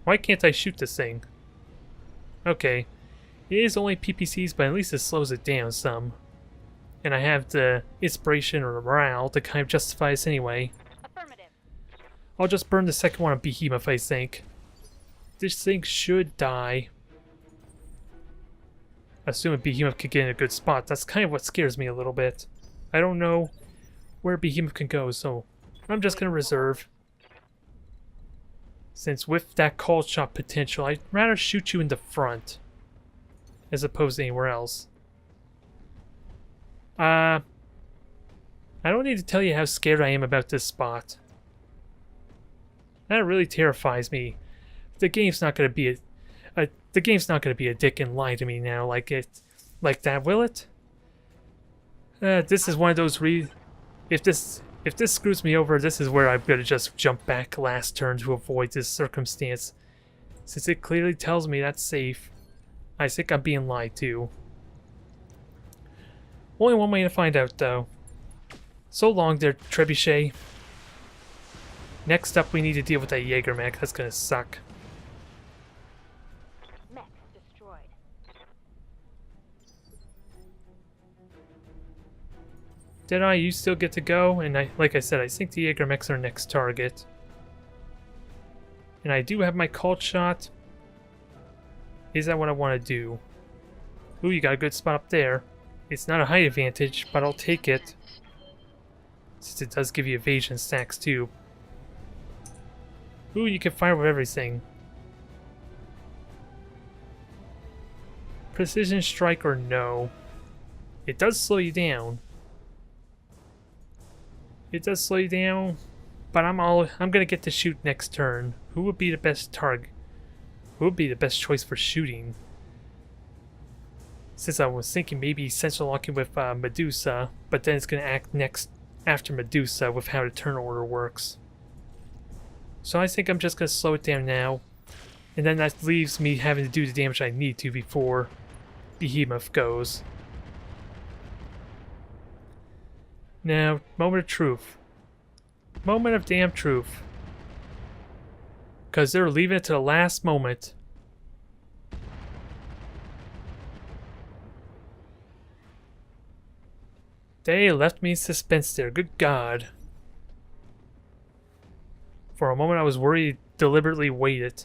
Speaker 1: Why can't I shoot this thing? Okay, it is only PPCs, but at least it slows it down some. And I have the inspiration or morale to kind of justify this anyway.
Speaker 2: Affirmative.
Speaker 1: I'll just burn the second one on Behemoth, I think. This thing should die. Assuming Behemoth could get in a good spot. That's kind of what scares me a little bit. I don't know where Behemoth can go, so I'm just going to reserve. Since with that call shot potential, I'd rather shoot you in the front as opposed to anywhere else. I don't need to tell you how scared I am about this spot. That really terrifies me. The game's not going to be the game's not going to be a dick and lie to me now like that, will it? This is one of those if this screws me over, this is where I'm going to just jump back last turn to avoid this circumstance. Since it clearly tells me that's safe, I think I'm being lied to. Only one way to find out, though. So long there, Trebuchet. Next up, we need to deal with that Jaegermech. That's going to suck.
Speaker 2: Mech destroyed.
Speaker 1: Deadeye, you still get to go, and like I said, I think the Jaegermech's our next target. And I do have my cult shot. Is that what I want to do? Ooh, you got a good spot up there. It's not a height advantage, but I'll take it. Since it does give you evasion stacks too. Ooh, you can fire with everything. Precision strike or no. It does slow you down. It does slow you down, but I'm gonna get to shoot next turn. Who would be the best target? Who would be the best choice for shooting? Since I was thinking maybe central locking with Medusa, but then it's gonna act next after Medusa with how the turn order works. So I think I'm just gonna slow it down now, and then that leaves me having to do the damage I need to before Behemoth goes. Now, moment of truth. Moment of damn truth. Because they're leaving it to the last moment. They left me in suspense there. Good God. For a moment I was worried, deliberately waited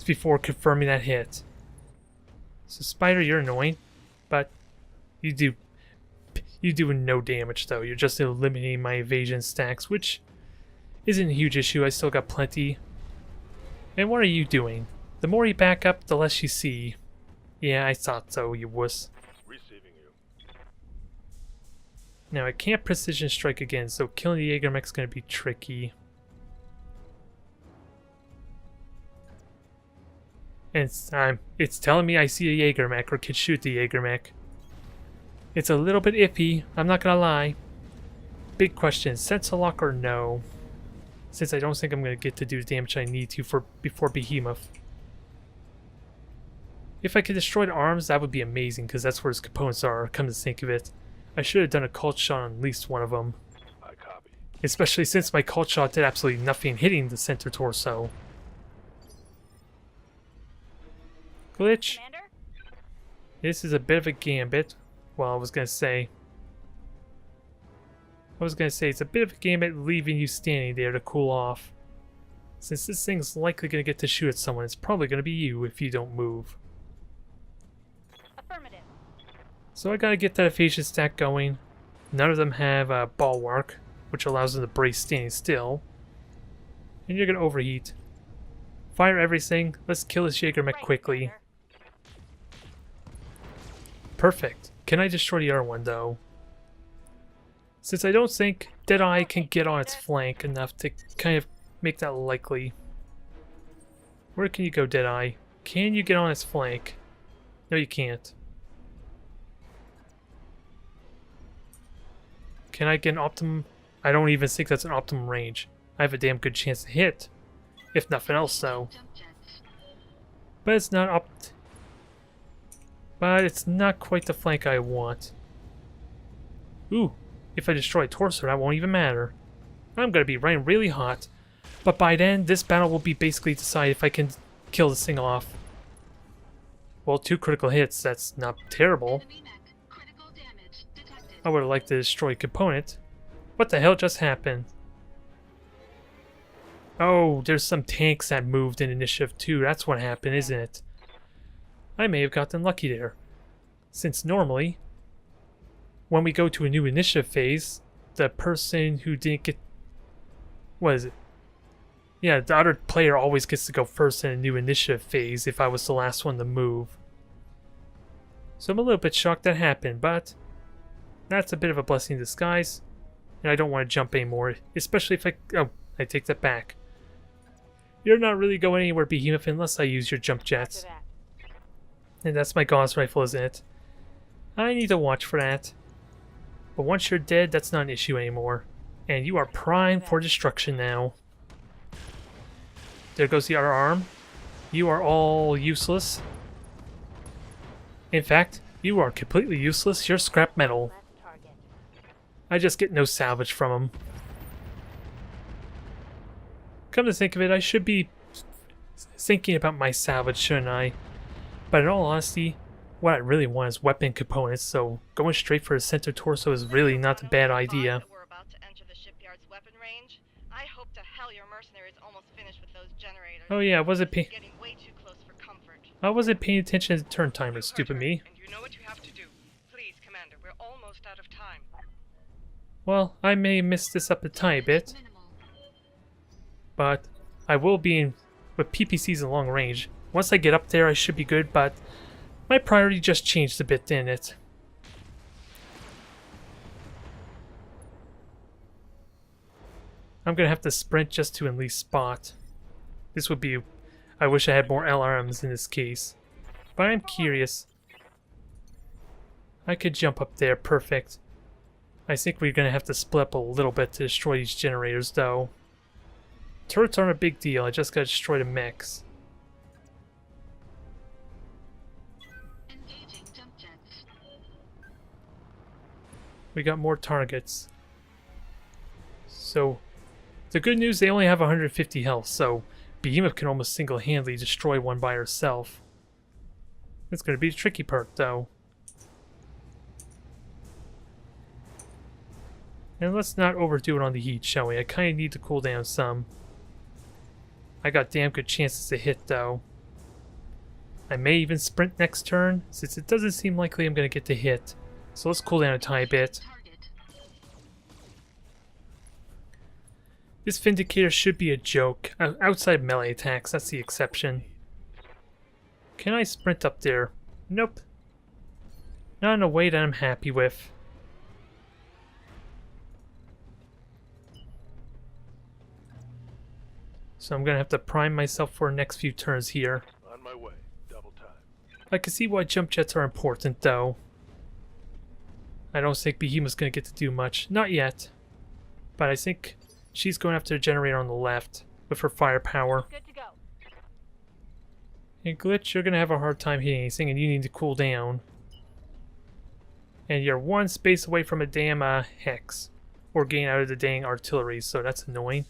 Speaker 1: before confirming that hit. So Spider, you're annoying, but you do no damage though. You're just eliminating my evasion stacks, which isn't a huge issue. I still got plenty. And what are you doing? The more you back up, the less you see. Yeah, I thought so, you wuss.
Speaker 3: Receiving you.
Speaker 1: Now I can't precision strike again, so killing the Jaegermech's gonna be tricky. And it's telling me I see a Jaegermech or can shoot the Jaegermech. It's a little bit iffy, I'm not gonna lie. Big question, sensor lock or no? Since I don't think I'm gonna get to do the damage I need to before Behemoth. If I could destroy the arms, that would be amazing, because that's where his components are, come to think of it. I should have done a cult shot on at least one of them.
Speaker 3: I copy.
Speaker 1: Especially since my cult shot did absolutely nothing hitting the center torso. Glitch.
Speaker 2: Commander?
Speaker 1: This is a bit of a gambit. Well, I was gonna say it's a bit of a gambit leaving you standing there to cool off. Since this thing's likely gonna get to shoot at someone, it's probably gonna be you if you don't move.
Speaker 2: Affirmative.
Speaker 1: So I gotta get that evasion stack going. None of them have a bulwark, which allows them to brace standing still. And you're gonna overheat. Fire everything. Let's kill this Jaegermech
Speaker 2: Right,
Speaker 1: quickly.
Speaker 2: Commander.
Speaker 1: Perfect. Can I destroy the other one though? Since I don't think Deadeye can get on its flank enough to kind of make that likely. Where can you go, Deadeye? Can you get on its flank? No, you can't. Can I get an optimum? I don't even think that's an optimum range. I have a damn good chance to hit. If nothing else, though. But it's not But it's not quite the flank I want. Ooh, if I destroy torso, that won't even matter. I'm gonna be running really hot. But by then, this battle will be basically decided if I can kill this thing off. Well, 2 critical hits, that's not terrible. I would have liked to destroy a component. What the hell just happened? Oh, there's some tanks that moved in initiative too. That's what happened, isn't it? I may have gotten lucky there. Since normally, when we go to a new initiative phase, the person who didn't get... What is it? Yeah, the other player always gets to go first in a new initiative phase if I was the last one to move. So I'm a little bit shocked that happened, but that's a bit of a blessing in disguise. And I don't want to jump anymore, especially if Oh, I take that back. You're not really going anywhere, Behemoth, unless I use your jump jets.
Speaker 2: After that.
Speaker 1: And that's my Gauss rifle, isn't it? I need to watch for that. But once you're dead, that's not an issue anymore. And you are primed for destruction now. There goes the other arm. You are all useless. In fact, you are completely useless. You're scrap metal.
Speaker 2: Last target.
Speaker 1: I just get no salvage from them. Come to think of it, I should be thinking about my salvage, shouldn't I? But in all honesty, what I really want is weapon components, so going straight for the center torso is really not a bad idea.
Speaker 4: We're about to enter the shipyard's weapon range. I hope to hell your mercenaries almost finished with those generators.
Speaker 1: Oh yeah,
Speaker 4: Getting way too close for comfort.
Speaker 1: I wasn't paying attention to the turn timer, stupid me.
Speaker 4: And you know what you have to do. Please, Commander, we're almost out of time.
Speaker 1: Well, I may miss this up a tiny bit, but I will be in with PPCs in long range. Once I get up there, I should be good, but my priority just changed a bit, didn't it? I'm gonna have to sprint just to at least spot. This would be... I wish I had more LRMs in this case. But I'm curious. I could jump up there, perfect. I think we're gonna have to split up a little bit to destroy these generators, though. Turrets aren't a big deal, I just gotta destroy the mechs. We got more targets. So, the good news, they only have 150 health, so Behemoth can almost single-handedly destroy one by herself. It's going to be a tricky part, though. And let's not overdo it on the heat, shall we? I kind of need to cool down some. I got damn good chances to hit, though. I may even sprint next turn, since it doesn't seem likely I'm going to get to hit. So let's cool down a tiny bit. This Vindicator should be a joke. Outside melee attacks, that's the exception. Can I sprint up there? Nope. Not in a way that I'm happy with. So I'm going to have to prime myself for the next few turns here.
Speaker 3: On my way. Double time.
Speaker 1: I can see why jump jets are important, though. I don't think Behemoth's going to get to do much. Not yet. But I think she's going after the generator on the left with her firepower.
Speaker 2: Good to go.
Speaker 1: And Glitch, you're going to have a hard time hitting anything, and you need to cool down. And you're one space away from a damn Hex. Or getting out of the dang artillery, so that's annoying.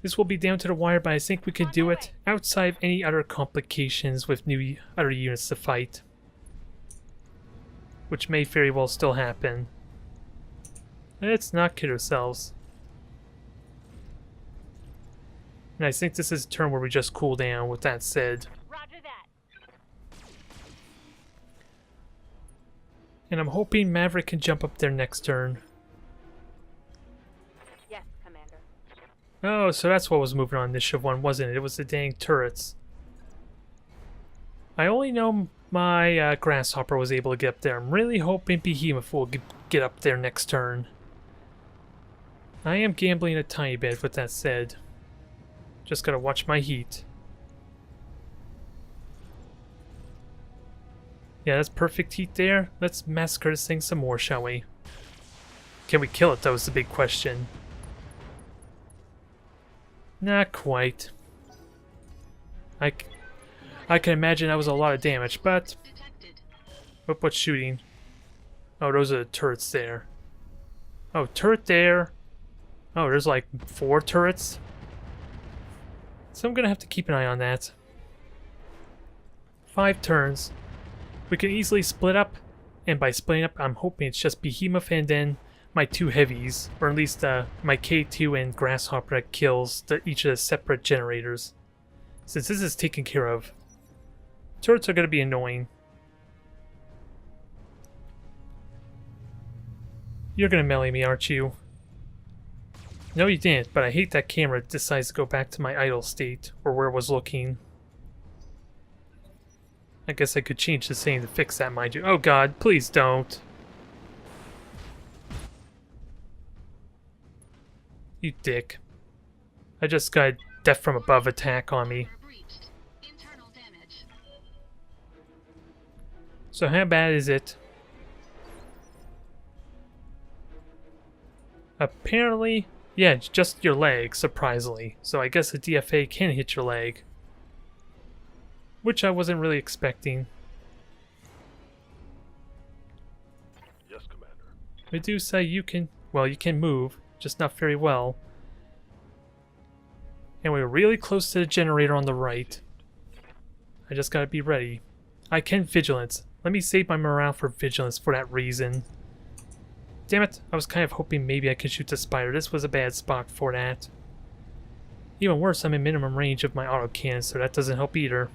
Speaker 1: This will be down to the wire, but I think we can do it outside of any other complications with new other units to fight. Which may very well still happen. Let's not kid ourselves. And I think this is a turn where we just cool down, with that said.
Speaker 2: Roger that.
Speaker 1: And I'm hoping Maverick can jump up there next turn.
Speaker 2: Yes, Commander.
Speaker 1: Oh, so that's what was moving on Initiative 1, wasn't it? It was the dang turrets. I only know my Grasshopper was able to get up there. I'm really hoping Behemoth will get up there next turn. I am gambling a tiny bit, with that said. Just gotta watch my heat. Yeah, that's perfect heat there. Let's massacre this thing some more, shall we? Can we kill it, though, is the big question. Not quite. I can imagine that was a lot of damage, but... What's shooting? Oh, those are the turrets there. Oh, turret there. Oh, there's like 4 turrets. So I'm gonna have to keep an eye on that. 5 turns. We can easily split up, and by splitting up, I'm hoping it's just Behemoth and then my 2 heavies, or at least my K2 and Grasshopper that kills each of the separate generators. Since this is taken care of, turrets are going to be annoying. You're going to melee me, aren't you? No, you didn't, but I hate that camera decides to go back to my idle state, or where it was looking. I guess I could change the setting to fix that, mind you. Oh god, please don't. You dick. I just got death from above attack on me. So how bad is it? Apparently, yeah, it's just your leg, surprisingly. So I guess a DFA can hit your leg. Which I wasn't really expecting.
Speaker 3: Yes, Commander.
Speaker 1: Medusa, you can... well, you can move, just not very well. And we're really close to the generator on the right. I just gotta be ready. I can Vigilance. Let me save my morale for Vigilance for that reason. Damn it, I was kind of hoping maybe I could shoot the spider. This was a bad spot for that. Even worse, I'm in minimum range of my autocannon, so that doesn't help either.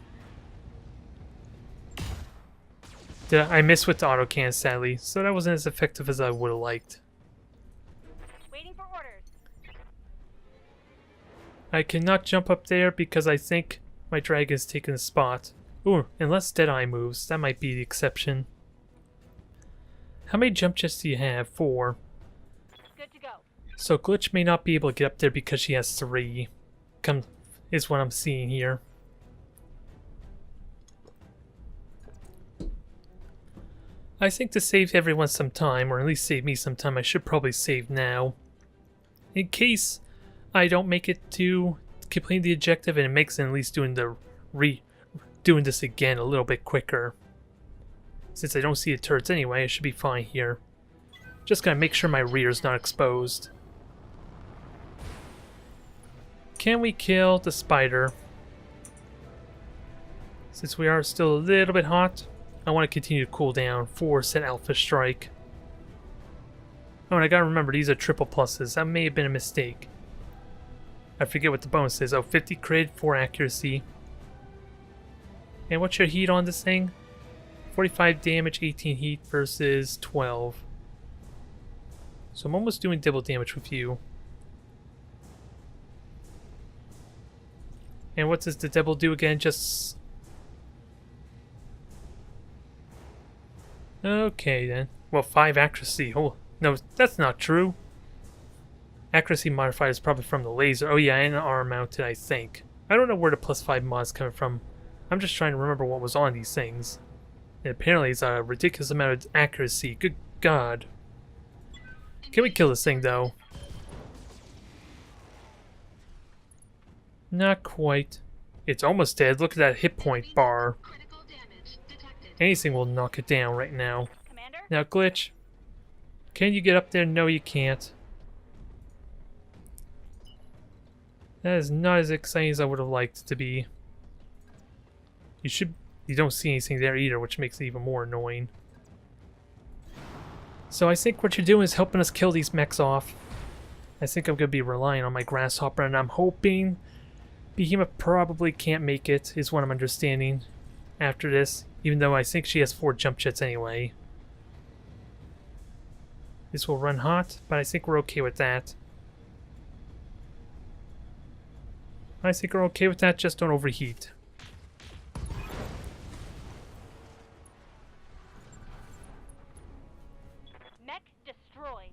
Speaker 1: I missed with the autocannon, sadly, so that wasn't as effective as I would have liked.
Speaker 2: Waiting for orders.
Speaker 1: I cannot jump up there because I think my dragon's taken the spot. Ooh, unless Deadeye moves, that might be the exception. How many jump jets do you have? 4.
Speaker 2: Good to go.
Speaker 1: So Glitch may not be able to get up there because she has 3. Is what I'm seeing here. I think to save everyone some time, or at least save me some time, I should probably save now. In case I don't make it to complete the objective and it makes it at least doing this again a little bit quicker. Since I don't see the turrets anyway, I should be fine here. Just gotta make sure my rear's not exposed. Can we kill the spider? Since we are still a little bit hot, I want to continue to cool down for said alpha strike. Oh, and I gotta remember, these are triple pluses. That may have been a mistake. I forget what the bonus is. Oh, 50 crit, 4 accuracy. And what's your heat on this thing? 45 damage, 18 heat versus 12. So I'm almost doing double damage with you. And what does the devil do again? Just... Okay then. Well, 5 accuracy. Oh, no, that's not true. Accuracy modifier is probably from the laser. Oh yeah, and arm mounted, I think. I don't know where the +5 mod's coming from. I'm just trying to remember what was on these things. And apparently it's a ridiculous amount of accuracy. Good God. Can we kill this thing though? Not quite. It's almost dead. Look at that hit point bar. Anything will knock it down right now.
Speaker 2: Commander?
Speaker 1: Now, Glitch. Can you get up there? No, you can't. That is not as exciting as I would have liked it to be. You don't see anything there either, which makes it even more annoying. So I think what you're doing is helping us kill these mechs off. I think I'm going to be relying on my grasshopper, and I'm hoping Behemoth probably can't make it, is what I'm understanding after this, even though I think she has 4 jump jets anyway. This will run hot, but I think we're okay with that. I think we're okay with that, just don't overheat.
Speaker 2: Mech destroyed.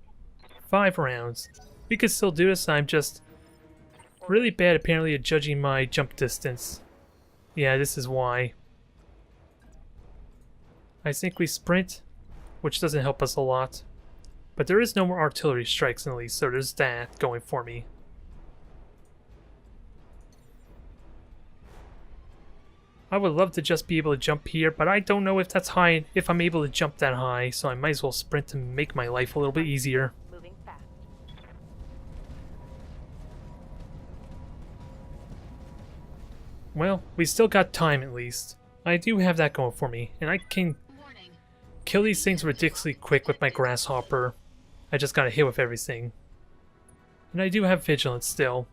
Speaker 1: 5 rounds. We could still do this, I'm just really bad apparently at judging my jump distance. Yeah, this is why. I think we sprint, which doesn't help us a lot. But there is no more artillery strikes at least, so there's that going for me. I would love to just be able to jump here, but I don't know if that's high, if I'm able to jump that high, so I might as well sprint to make my life a little bit easier.
Speaker 2: Moving fast.
Speaker 1: Well, we still got time at least. I do have that going for me, and I can kill these things ridiculously quick with my grasshopper. I just gotta hit with everything. And I do have vigilance still.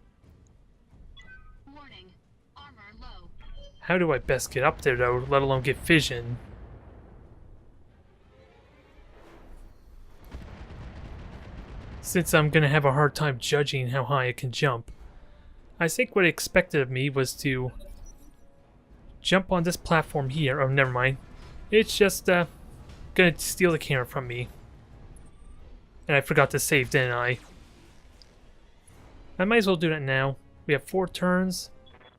Speaker 5: Warning. Armor low.
Speaker 1: How do I best get up there though, let alone get vision? Since I'm gonna have a hard time judging how high I can jump. I think what it expected of me was to jump on this platform here. Oh, never mind. It's just gonna steal the camera from me. And I forgot to save, didn't I? I might as well do that now. We have 4 turns.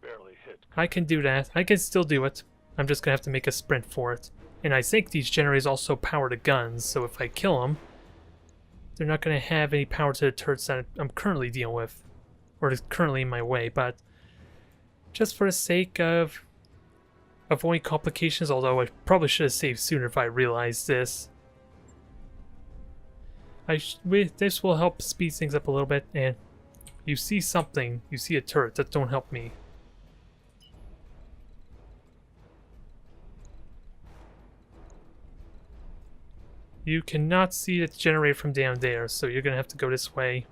Speaker 3: Barely hit.
Speaker 1: I can do that. I can still do it. I'm just gonna have to make a sprint for it. And I think these generators also power the guns, so if I kill them, they're not gonna have any power to the turrets that I'm currently dealing with. Or is currently in my way, but just for the sake of avoiding complications, although I probably should have saved sooner if I realized this. This will help speed things up a little bit, and you see something, you see a turret, that don't help me. You cannot see the generator from down there, so you're gonna have to go this way.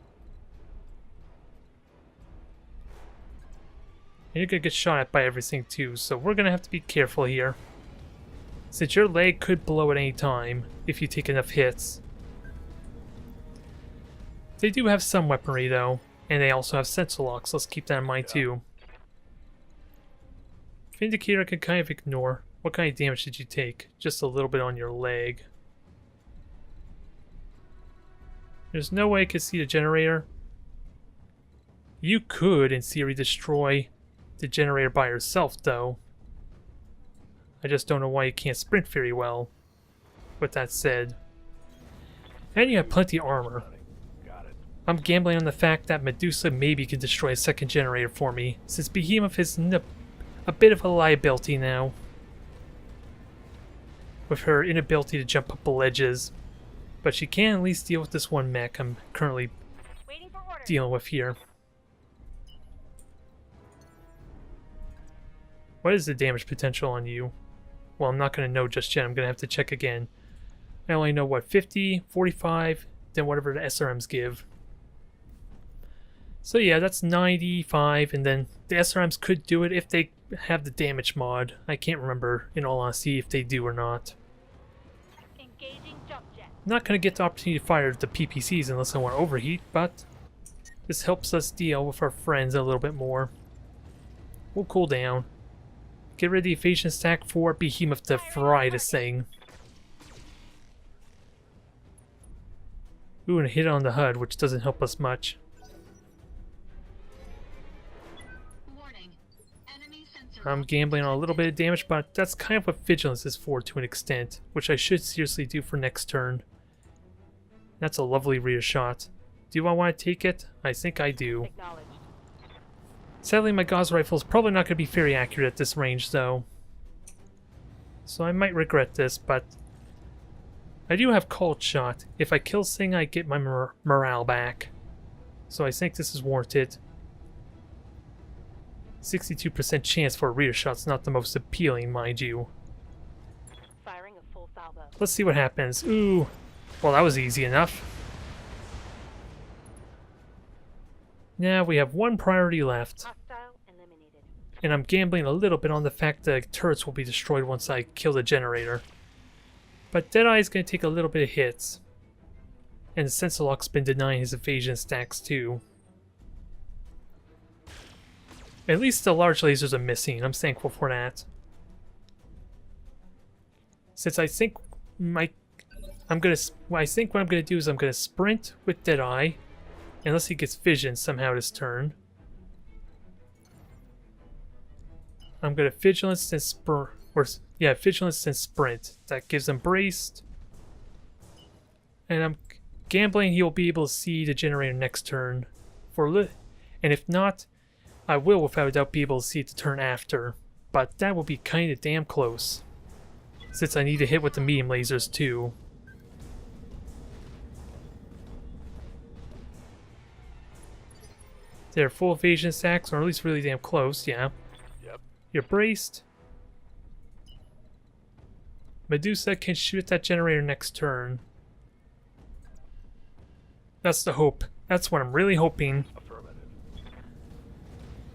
Speaker 1: And you're gonna get shot at by everything too, so we're gonna have to be careful here. Since your leg could blow at any time if you take enough hits. They do have some weaponry though, and they also have sensor locks, let's keep that in mind too. Vindicator I can kind of ignore. What kind of damage did you take? Just a little bit on your leg. There's no way I could see the generator. You could, in theory, destroy the generator by yourself, though. I just don't know why you can't sprint very well. With that said. And you have plenty of armor.
Speaker 3: Got it.
Speaker 1: I'm gambling on the fact that Medusa maybe can destroy a second generator for me, since Behemoth is a bit of a liability now. with her inability to jump up the ledges. But she can at least deal with this one mech I'm currently
Speaker 2: Waiting for orders.
Speaker 1: dealing with here. What is the damage potential on you? Well, I'm not going to know just yet. I'm going to have to check again. I only know, what, 50, 45, then whatever the SRMs give. So yeah, that's 95, and then the SRMs could do it if they have the damage mod. I can't remember, in all honesty, if they do or not.
Speaker 2: Engaging jump jet.
Speaker 1: I'm not going to get the opportunity to fire the PPCs unless I want to overheat, but this helps us deal with our friends a little bit more. We'll cool down. Get rid of the evasion stack for Behemoth to fry this thing. Ooh, and a hit on the HUD, which doesn't help us much.
Speaker 5: Warning. Enemy sensor
Speaker 1: I'm gambling on a little bit of damage, but that's kind of what Vigilance is for to an extent, which I should seriously do for next turn. That's a lovely rear shot. Do I want to take it? I think I do.
Speaker 2: Acknowledged.
Speaker 1: Sadly, my Gauss rifle is probably not going to be very accurate at this range, though. So I might regret this, but I do have Cold Shot. If I kill Sing, I get my morale back. So I think this is warranted. 62% chance for a rear shot's not the most appealing, mind you.
Speaker 2: Firing a full salvo.
Speaker 1: Let's see what happens. Ooh. Well, that was easy enough. Now we have one priority left.
Speaker 2: Hostile eliminated.
Speaker 1: And I'm gambling a little bit on the fact that turrets will be destroyed once I kill the generator. But Deadeye is going to take a little bit of hits. And Sensaloc's been denying his evasion stacks too. At least the large lasers are missing. I'm thankful for that. Since I think what I'm gonna do is I'm gonna sprint with Deadeye, unless he gets vision somehow this turn. I'm gonna vigilance and vigilance and sprint. That gives him braced. And I'm gambling he will be able to see the generator next turn. And if not, I will without a doubt be able to see it the turn after. But that will be kinda damn close. Since I need to hit with the medium lasers too. They're full evasion stacks, or at least really damn close, yeah.
Speaker 3: Yep.
Speaker 1: You're braced. Medusa can shoot at that generator next turn. That's the hope. That's what I'm really hoping.
Speaker 3: Affirmative.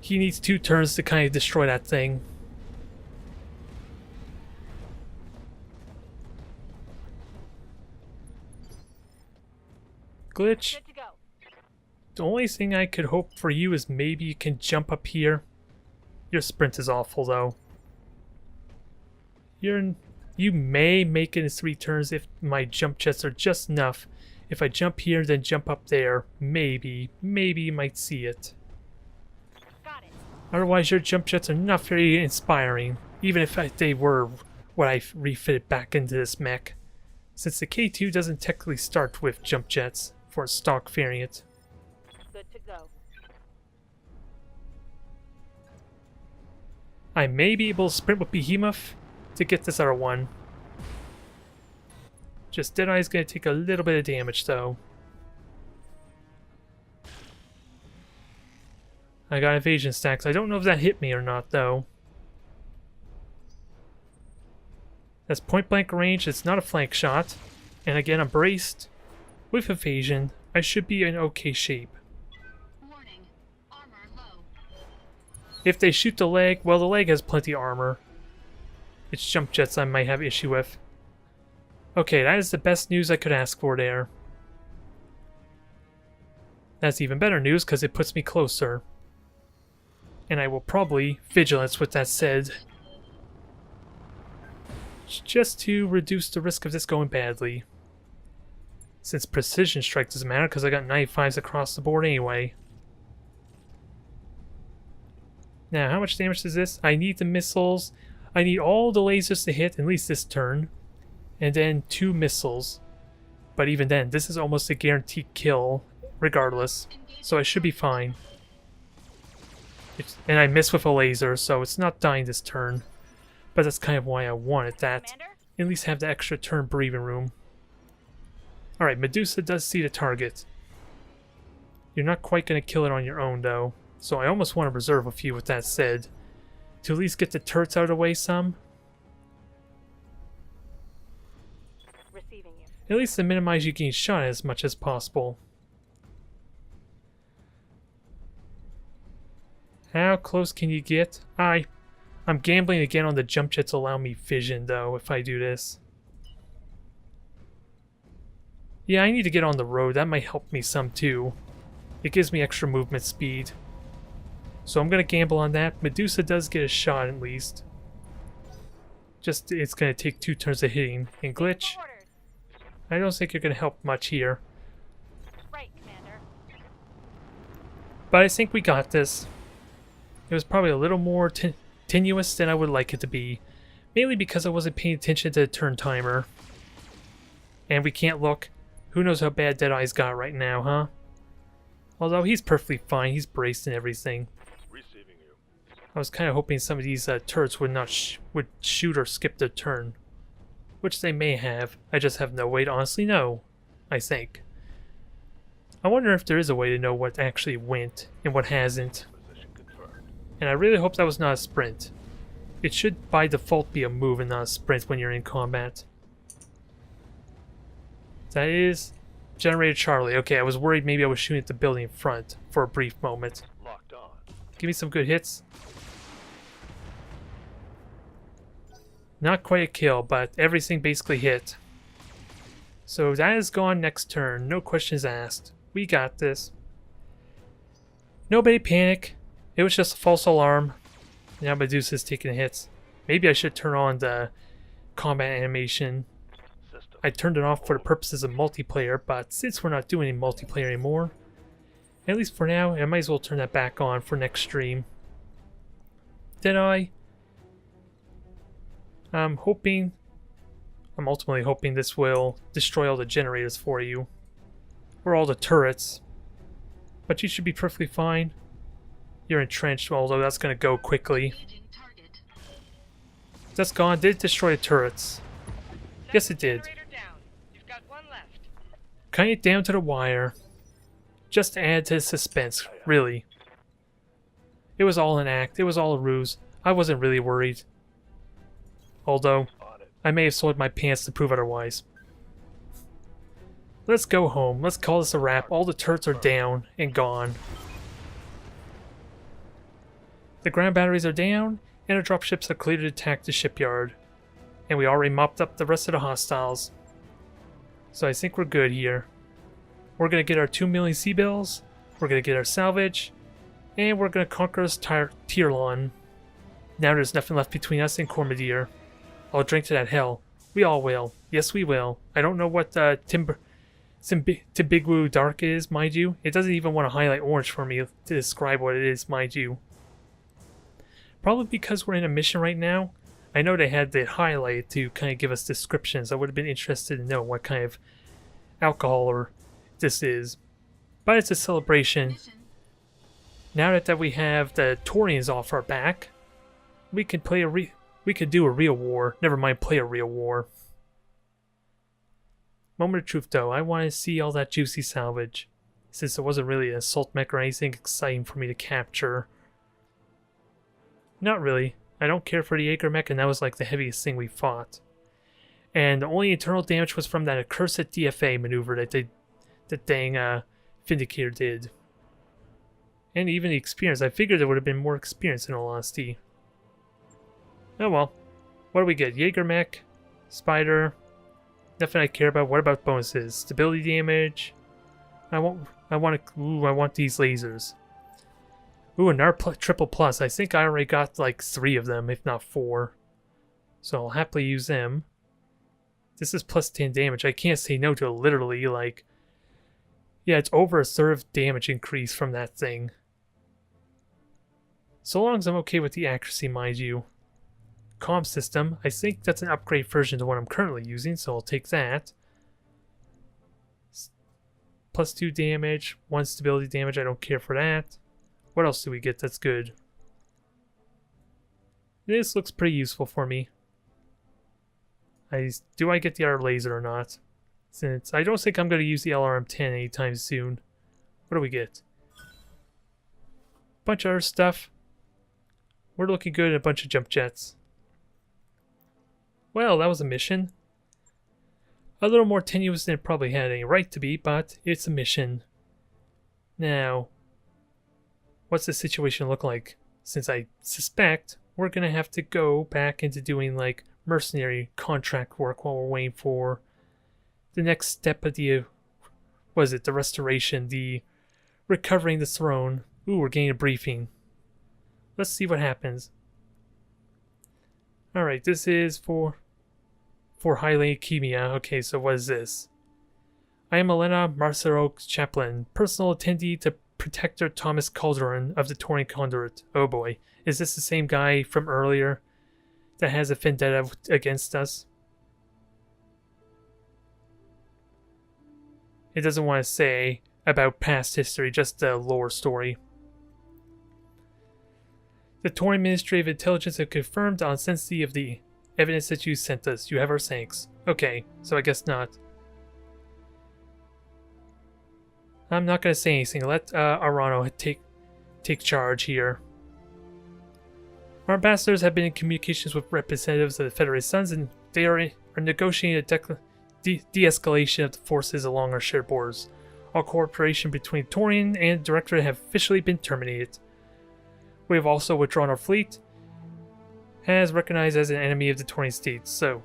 Speaker 1: He needs 2 turns to kind of destroy that thing. Glitch.
Speaker 2: Good to go.
Speaker 1: The only thing I could hope for you is maybe you can jump up here. Your sprint is awful, though. You may make it in 3 turns if my jump jets are just enough. If I jump here, then jump up there, maybe you might see it.
Speaker 2: Got it.
Speaker 1: Otherwise, your jump jets are not very inspiring, even if they were what I refitted back into this mech. Since the K2 doesn't technically start with jump jets for a stock variant.
Speaker 2: Good to go.
Speaker 1: I may be able to sprint with Behemoth to get this other one. Just Deadeye is going to take a little bit of damage though. I got evasion stacks. I don't know if that hit me or not though. That's point blank range. It's not a flank shot. And again, I'm braced. With evasion, I should be in okay shape.
Speaker 5: warning. Armor low.
Speaker 1: If they shoot the leg, well, the leg has plenty of armor. It's jump jets I might have issue with. Okay, that is the best news I could ask for there. That's even better news because it puts me closer. And I will probably vigilance with that said. Just to reduce the risk of this going badly. Since precision strike doesn't matter because I got 95s across the board anyway. Now, how much damage is this? I need the missiles. I need all the lasers to hit, at least this turn. And then 2 missiles. But even then, this is almost a guaranteed kill, regardless. So I should be fine. And I miss with a laser, so it's not dying this turn. But that's kind of why I wanted that.
Speaker 2: Commander?
Speaker 1: At least have the extra turn breathing room. Alright, Medusa does see the target. You're not quite going to kill it on your own, though. So I almost want to reserve a few with that said. To at least get the turrets out of the way some.
Speaker 2: Receiving you.
Speaker 1: At least to minimize you getting shot as much as possible. How close can you get? I'm gambling again on the jump jet to allow me vision, though, if I do this. Yeah, I need to get on the road. That might help me some, too. It gives me extra movement speed. So I'm going to gamble on that. Medusa does get a shot, at least. Just, it's going to take 2 turns of hitting. And glitch,
Speaker 2: Orders.
Speaker 1: I don't think you're going to help much here.
Speaker 2: Right, Commander.
Speaker 1: But I think we got this. It was probably a little more tenuous than I would like it to be. Mainly because I wasn't paying attention to the turn timer. And we can't look. Who knows how bad Deadeye's got right now, huh? Although he's perfectly fine. He's braced and everything.
Speaker 3: Receiving you.
Speaker 1: I was kind of hoping some of these turrets would not would shoot or skip their turn. Which they may have. I just have no way to honestly know, I think. I wonder if there is a way to know what actually went and what hasn't.
Speaker 3: Position confirmed.
Speaker 1: And I really hope that was not a sprint. It should by default be a move and not a sprint when you're in combat. That is Generator Charlie. Okay, I was worried maybe I was shooting at the building in front for a brief moment.
Speaker 3: Locked on.
Speaker 1: Give me some good hits. Not quite a kill, but everything basically hit. So that is gone next turn. No questions asked. We got this. Nobody panic. It was just a false alarm. Now Medusa's taking hits. Maybe I should turn on the combat animation.
Speaker 3: System.
Speaker 1: I turned it off for the purposes of multiplayer, but since we're not doing any multiplayer anymore, at least for now, I might as well turn that back on for next stream. Deadeye. I'm ultimately hoping this will destroy all the generators for you. Or all the turrets. But you should be perfectly fine. You're entrenched, although that's going to go quickly.
Speaker 5: Engaging target.
Speaker 1: That's gone. Did it destroy the turrets? Yes, it did.
Speaker 4: Generator down. You've got one left.
Speaker 1: Cutting it down to the wire. Just to add to the suspense, really. It was all an act. It was all a ruse. I wasn't really worried. Although,
Speaker 3: On it.
Speaker 1: I may have soiled my pants to prove otherwise. Let's go home. Let's call this a wrap. All the turrets are down and gone. The ground batteries are down, and the dropships are clear to attack the shipyard. And we already mopped up the rest of the hostiles. So I think we're good here. We're going to get our 2 million sea bills, we're going to get our salvage, and we're going to conquer this Tyrlon. Now there's nothing left between us and Coromodir. I'll drink to that hell. We all will. Yes, we will. I don't know what Timbigwu Dark is, mind you. It doesn't even want to highlight orange for me to describe what it is, mind you. Probably because we're in a mission right now. I know they had the highlight to kind of give us descriptions. I would have been interested to know what kind of alcohol or this is. But it's a celebration.
Speaker 5: Mission.
Speaker 1: Now that we have the Taurians off our back, we can play we could do a real war. Never mind play a real war. Moment of truth though, I want to see all that juicy salvage. Since there wasn't really an assault mech or anything exciting for me to capture. Not really. I don't care for the Jaeger mech, and that was like the heaviest thing we fought. And the only internal damage was from that accursed DFA maneuver that dang Vindicator did. And even the experience. I figured there would have been more experience in all honesty. Oh well. What do we get? Jaeger mech, Spider. Nothing I care about. What about bonuses? Stability damage. I want these lasers. Ooh, an triple plus. I think I already got like 3 of them, if not 4. So I'll happily use them. This is plus 10 damage. I can't say no to it, literally, like... Yeah, it's over a third of damage increase from that thing. So long as I'm okay with the accuracy, mind you. Comm system. I think that's an upgrade version to what I'm currently using, so I'll take that. Plus 2 damage, 1 stability damage. I don't care for that. What else do we get that's good? This looks pretty useful for me. Do I get the other laser or not? Since I don't think I'm going to use the LRM-10 anytime soon. What do we get? Bunch of other stuff. We're looking good in a bunch of jump jets. Well, that was a mission. A little more tenuous than it probably had any right to be, but it's a mission. Now, what's the situation look like? Since I suspect we're going to have to go back into doing like mercenary contract work while we're waiting for the next step of the, the restoration, the recovering the throne. Ooh, we're getting a briefing. Let's see what happens. Alright, this is for high leukemia. Okay, so what is this? I am Elena Marcero's chaplain, personal attendee to Protector Thomas Calderon of the Taurian Conduit. Oh boy, is this the same guy from earlier that has a vendetta against us? It doesn't want to say about past history, just the lore story. The Taurian Ministry of Intelligence have confirmed the authenticity of the evidence that you sent us. You have our thanks. Okay, so I guess not. I'm not going to say anything. Let Arano take charge here. Our ambassadors have been in communications with representatives of the Federated Sons, and they are negotiating a de-escalation of the forces along our shared borders. All cooperation between Taurian and the Directorate have officially been terminated. We have also withdrawn our fleet, as recognized as an enemy of the Taurian states. So,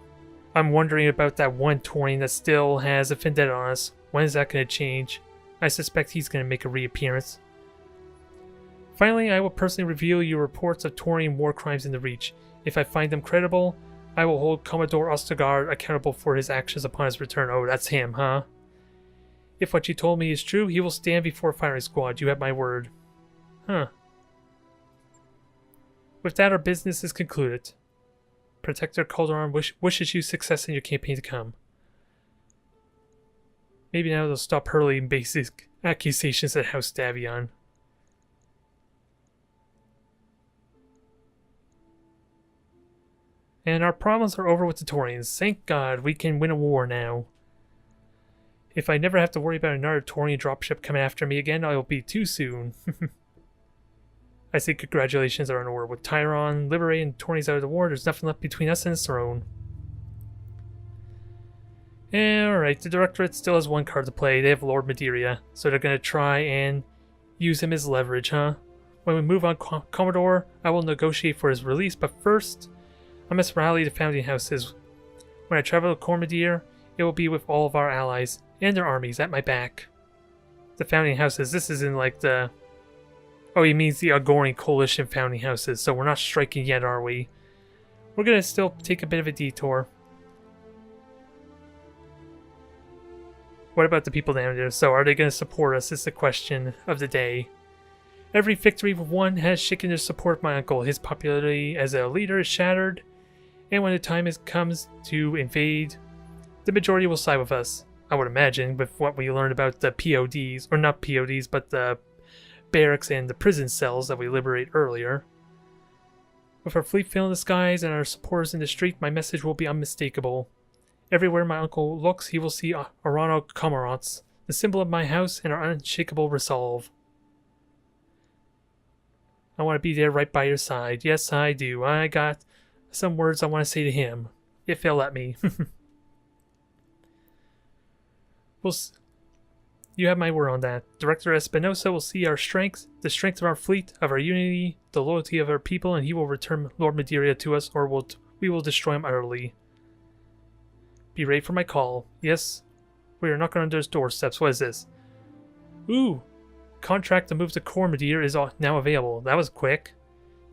Speaker 1: I'm wondering about that one Taurian that still has a vendetta on us. When is that going to change? I suspect he's going to make a reappearance. Finally, I will personally reveal your reports of Taurian war crimes in the Reach. If I find them credible, I will hold Commodore Ostergaard accountable for his actions upon his return. Oh, that's him, huh? If what you told me is true, he will stand before a firing squad. You have my word. Huh. With that, our business is concluded. Protector Calderon wishes you success in your campaign to come. Maybe now they'll stop hurling basic accusations at House Davion. And our problems are over with the Taurians. Thank God we can win a war now. If I never have to worry about another Taurian dropship coming after me again, I'll be too soon. I say congratulations are in order. With Tyrlon, liberate, and Taurians out of the war, there's nothing left between us and the throne. Alright, the Directorate still has one card to play. They have Lord Madeira, so they're going to try and use him as leverage, huh? When we move on Commodore, I will negotiate for his release, but first, I must rally the founding houses. When I travel to Coromodir, it will be with all of our allies and their armies at my back. The founding houses, this is in like the... Oh, he means the Agorian Coalition founding houses, so we're not striking yet, are we? We're going to still take a bit of a detour. What about the people down there? So are they going to support us? Is the question of the day. Every victory we've won has shaken the support of my uncle. His popularity as a leader is shattered, and when the time comes to invade, the majority will side with us. I would imagine, with what we learned about the PODs, or not PODs, but the barracks and the prison cells that we liberated earlier. With our fleet filling the skies and our supporters in the street, my message will be unmistakable. Everywhere my uncle looks, he will see Arano Commerants, the symbol of my house and our unshakable resolve. I want to be there right by your side. Yes, I do. I got some words I want to say to him, if he'll let me. You have my word on that. Director Espinosa will see our strength, the strength of our fleet, of our unity, the loyalty of our people, and he will return Lord Madeira to us, or we will destroy him utterly. Be ready for my call. Yes, we are knocking on those doorsteps. What is this? Ooh! Contract to move to Coromodir is now available. That was quick.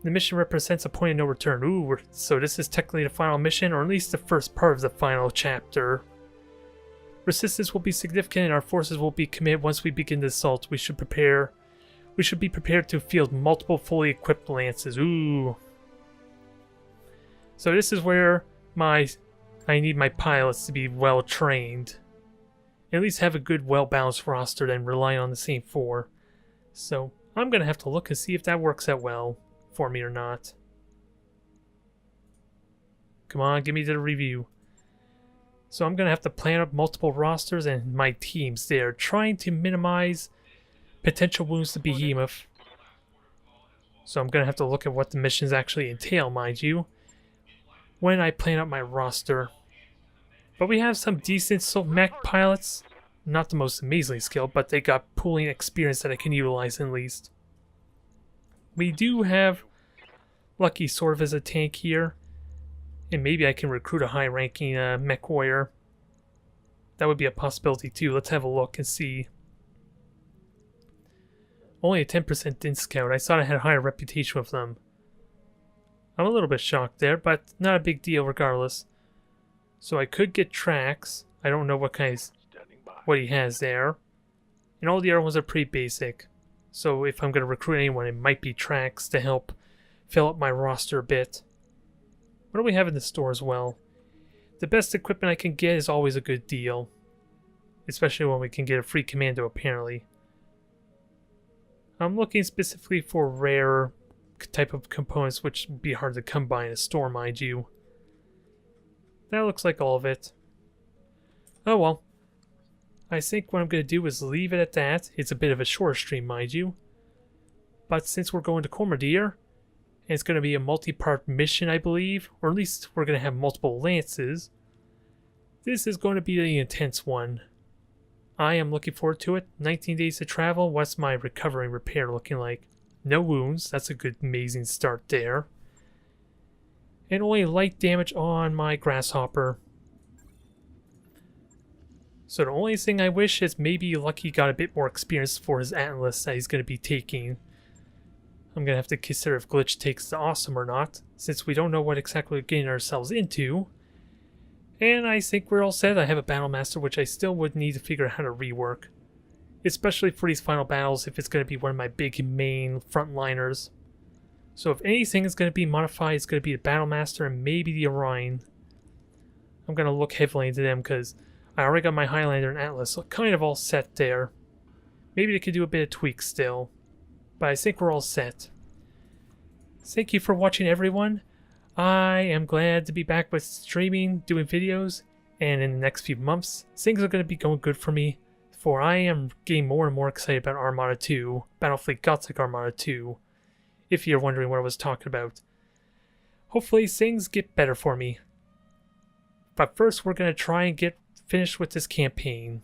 Speaker 1: The mission represents a point of no return. Ooh, so this is technically the final mission, or at least the first part of the final chapter. Resistance will be significant and our forces will be committed once we begin the assault. We should be prepared to field multiple fully equipped lances. Ooh. So this is where I need my pilots to be well trained. At least have a good, well-balanced roster than rely on the same four. So I'm going to have to look and see if that works out well for me or not. Come on, give me the review. So I'm going to have to plan up multiple rosters and my teams there, trying to minimize potential wounds to Behemoth. So I'm going to have to look at what the missions actually entail, mind you, when I plan out my roster. But we have some decent mech pilots. Not the most amazingly skilled, but they got pooling experience that I can utilize at least. We do have Lucky sort of as a tank here. And maybe I can recruit a high-ranking mech warrior. That would be a possibility too. Let's have a look and see. Only a 10% din scout. I thought I had a higher reputation with them. I'm a little bit shocked there, but not a big deal regardless. So I could get Trax. I don't know what what he has there. And all the other ones are pretty basic. So if I'm going to recruit anyone, it might be Trax to help fill up my roster a bit. What do we have in the store as well? The best equipment I can get is always a good deal. Especially when we can get a free commando apparently. I'm looking specifically for rare type of components which would be hard to come by in a store, mind you. That looks like all of it. Oh well. I think what I'm going to do is leave it at that. It's a bit of a shorter stream, mind you. But since we're going to Coromodir, and it's going to be a multi-part mission, I believe, or at least we're going to have multiple lances, this is going to be the intense one. I am looking forward to it. 19 days to travel. What's my recovery and repair looking like? No wounds. That's a good, amazing start there. And only light damage on my grasshopper. So the only thing I wish is maybe Lucky got a bit more experience for his Atlas that he's going to be taking. I'm going to have to consider if Glitch takes the Awesome or not, since we don't know what exactly we're getting ourselves into. And I think we're all set. I have a Battle Master, which I still would need to figure out how to rework. Especially for these final battles, if it's going to be one of my big main frontliners. So if anything is going to be modified, it's going to be the Battle Master and maybe the Orion. I'm going to look heavily into them because I already got my Highlander and Atlas, so kind of all set there. Maybe they could do a bit of tweaks still. But I think we're all set. Thank you for watching, everyone. I am glad to be back with streaming, doing videos, and in the next few months, things are going to be going good for me, for I am getting more and more excited about Armada 2, Battlefleet Gothic Armada 2, if you're wondering what I was talking about. Hopefully things get better for me. But first we're going to try and get finished with this campaign.